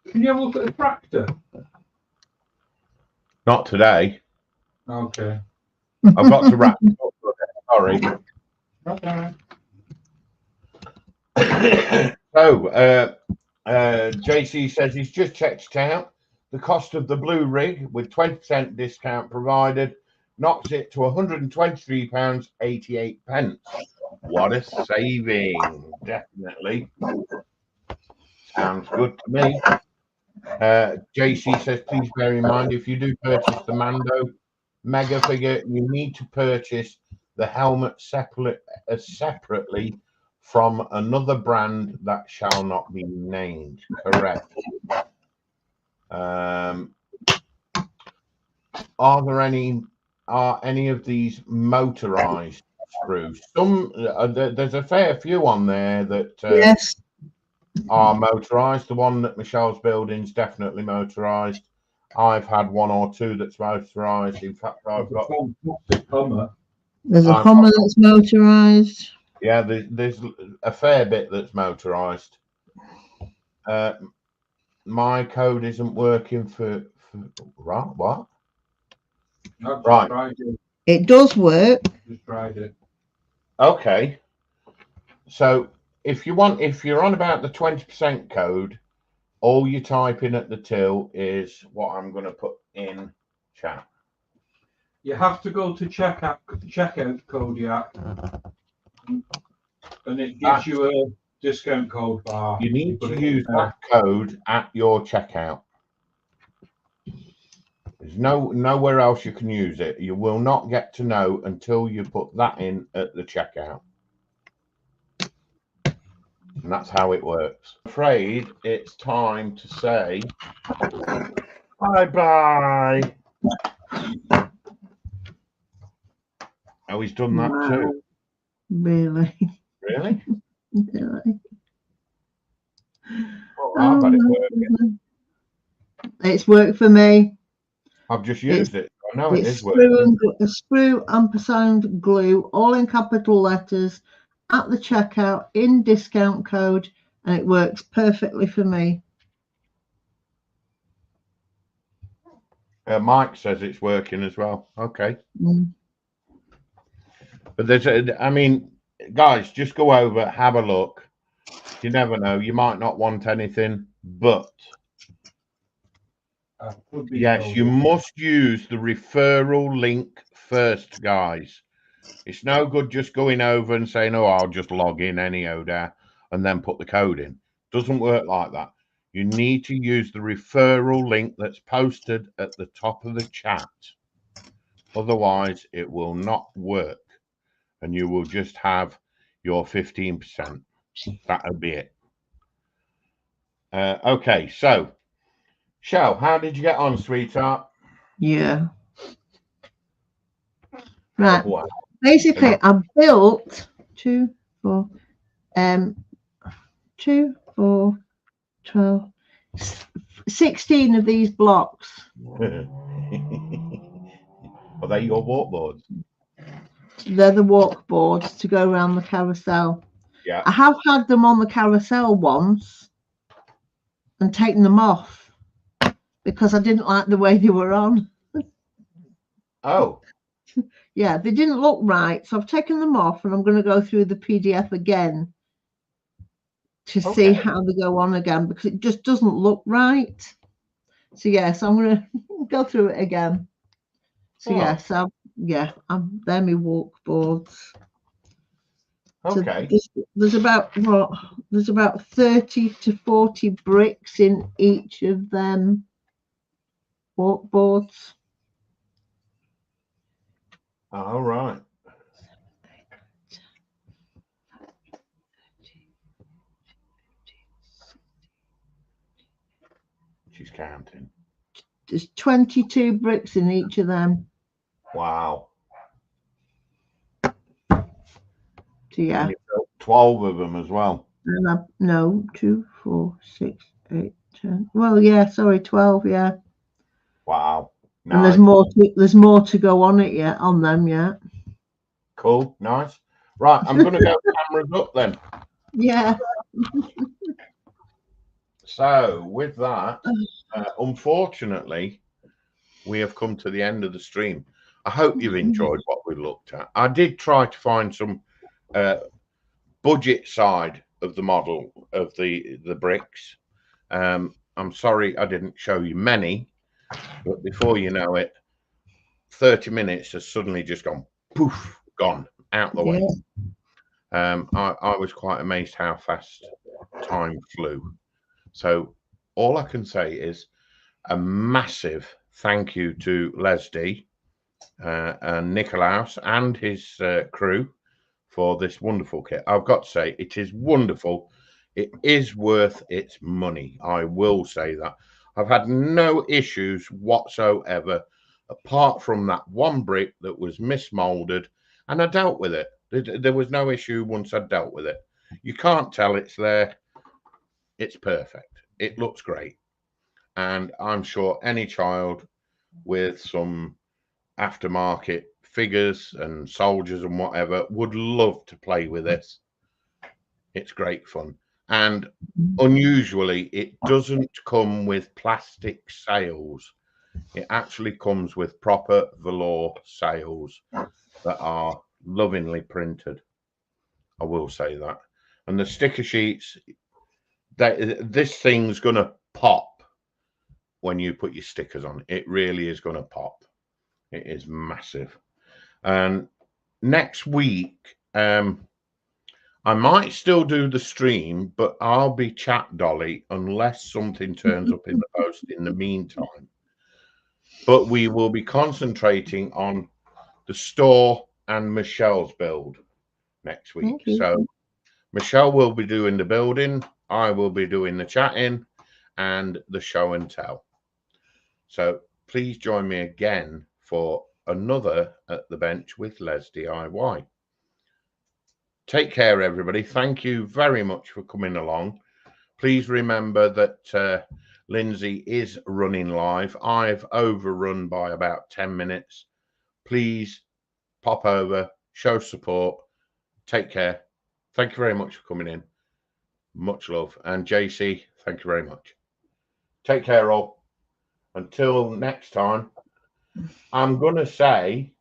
Can you have a look at the tractor? Not today. Okay. I've got to wrap it up. Sorry. Okay. So, JC says he's just checked out. The cost of the blue rig with 20% discount provided knocks it to £123.88. What a saving. Definitely. Sounds good to me. JC says, please bear in mind, if you do purchase the Mando mega figure, you need to purchase the helmet separately from another brand that shall not be named. Correct. Are any of these motorized screws? Some there's a fair few on there that Yes. are motorized. The one that Michelle's building is definitely motorized. I've had one or two that's motorized. In fact, I've got Hummer. There's a Hummer that's motorized. Yeah, there's a fair bit that's motorized. My code isn't working for right. What? Right. It does work. Just tried it. Okay. So if you're on about the 20% code, all you type in at the till is what I'm going to put in chat. You have to go to checkout code, yeah, and it gives you a discount code bar. You need to use that code at your checkout. There's nowhere else you can use it. You will not get to know until you put that in at the checkout. And that's how it works. I'm afraid it's time to say bye-bye. Oh, he's done that too. Really? Really? Really? Well, I bet it working. It's worked for me. I've just used it. I know it is working. Screw ampersand glue, all in capital letters, at the checkout, in discount code, and it works perfectly for me. Mike says it's working as well. Okay. Mm. But I mean, guys, just go over, have a look. You never know. You might not want anything, but yes, you must use the referral link first, guys. It's no good just going over and saying, oh, I'll just log in anyhow there and then put the code in. Doesn't work like that. You need to use the referral link that's posted at the top of the chat. Otherwise, it will not work. And you will just have your 15%. That'll be it. Okay, so, Shell, how did you get on, sweetheart? Yeah. Right. Oh, wow. Basically, I built 2, 4, 12, 16 of these blocks. Are they your walkboards? They're the walk boards to go around the carousel. Yeah. I have had them on the carousel once and taken them off because I didn't like the way they were on. Oh. Yeah, they didn't look right. So I've taken them off and I'm going to go through the PDF again to see how they go on again because it just doesn't look right. So yes, I'm going to go through it again. So yes, they're my walk boards. Okay. So there's about 30 to 40 bricks in each of them walk boards. All right. She's counting. There's 22 bricks in each of them. Wow. So yeah. And you built 12 of them as well. And no, 2, 4, 6, 8, 10. Well, yeah, sorry, 12, yeah. Wow. Nice. And there's more to go on it yet, on them, yeah. Cool, nice. Right, I'm going to go cameras up then. Yeah. So with that, unfortunately, we have come to the end of the stream. I hope you've enjoyed what we looked at. I did try to find some budget side of the model of the bricks. I'm sorry I didn't show you many, but before you know it, 30 minutes has suddenly just gone poof, gone out the way. I was quite amazed how fast time flew. So all I can say is a massive thank you to Lesdiy and Nicolaus and his crew for this wonderful kit. I've got to say, it is wonderful. It is worth its money. I will say that. I've had no issues whatsoever, apart from that one brick that was mismolded, and I dealt with it. There was no issue once I dealt with it. You can't tell it's there. It's perfect. It looks great. And I'm sure any child with some aftermarket figures and soldiers and whatever would love to play with this. It's great fun. And unusually, it doesn't come with plastic sails. It actually comes with proper velour sails that are lovingly printed. I will say that. And the sticker sheets, this thing's going to pop when you put your stickers on. It really is going to pop. It is massive. And next week, I might still do the stream, but I'll be chat dolly unless something turns up in the post in the meantime. But we will be concentrating on the store and Michelle's build next week. So Michelle will be doing the building, I will be doing the chatting and the show and tell. So please join me again for another At the Bench with Les DIY. Take care, everybody. Thank you very much for coming along. Please remember that Lindsay is running live. I've overrun by about 10 minutes. Please pop over, show support. Take care. Thank you very much for coming in. Much love. And JC, thank you very much. Take care, all. Until next time, I'm going to say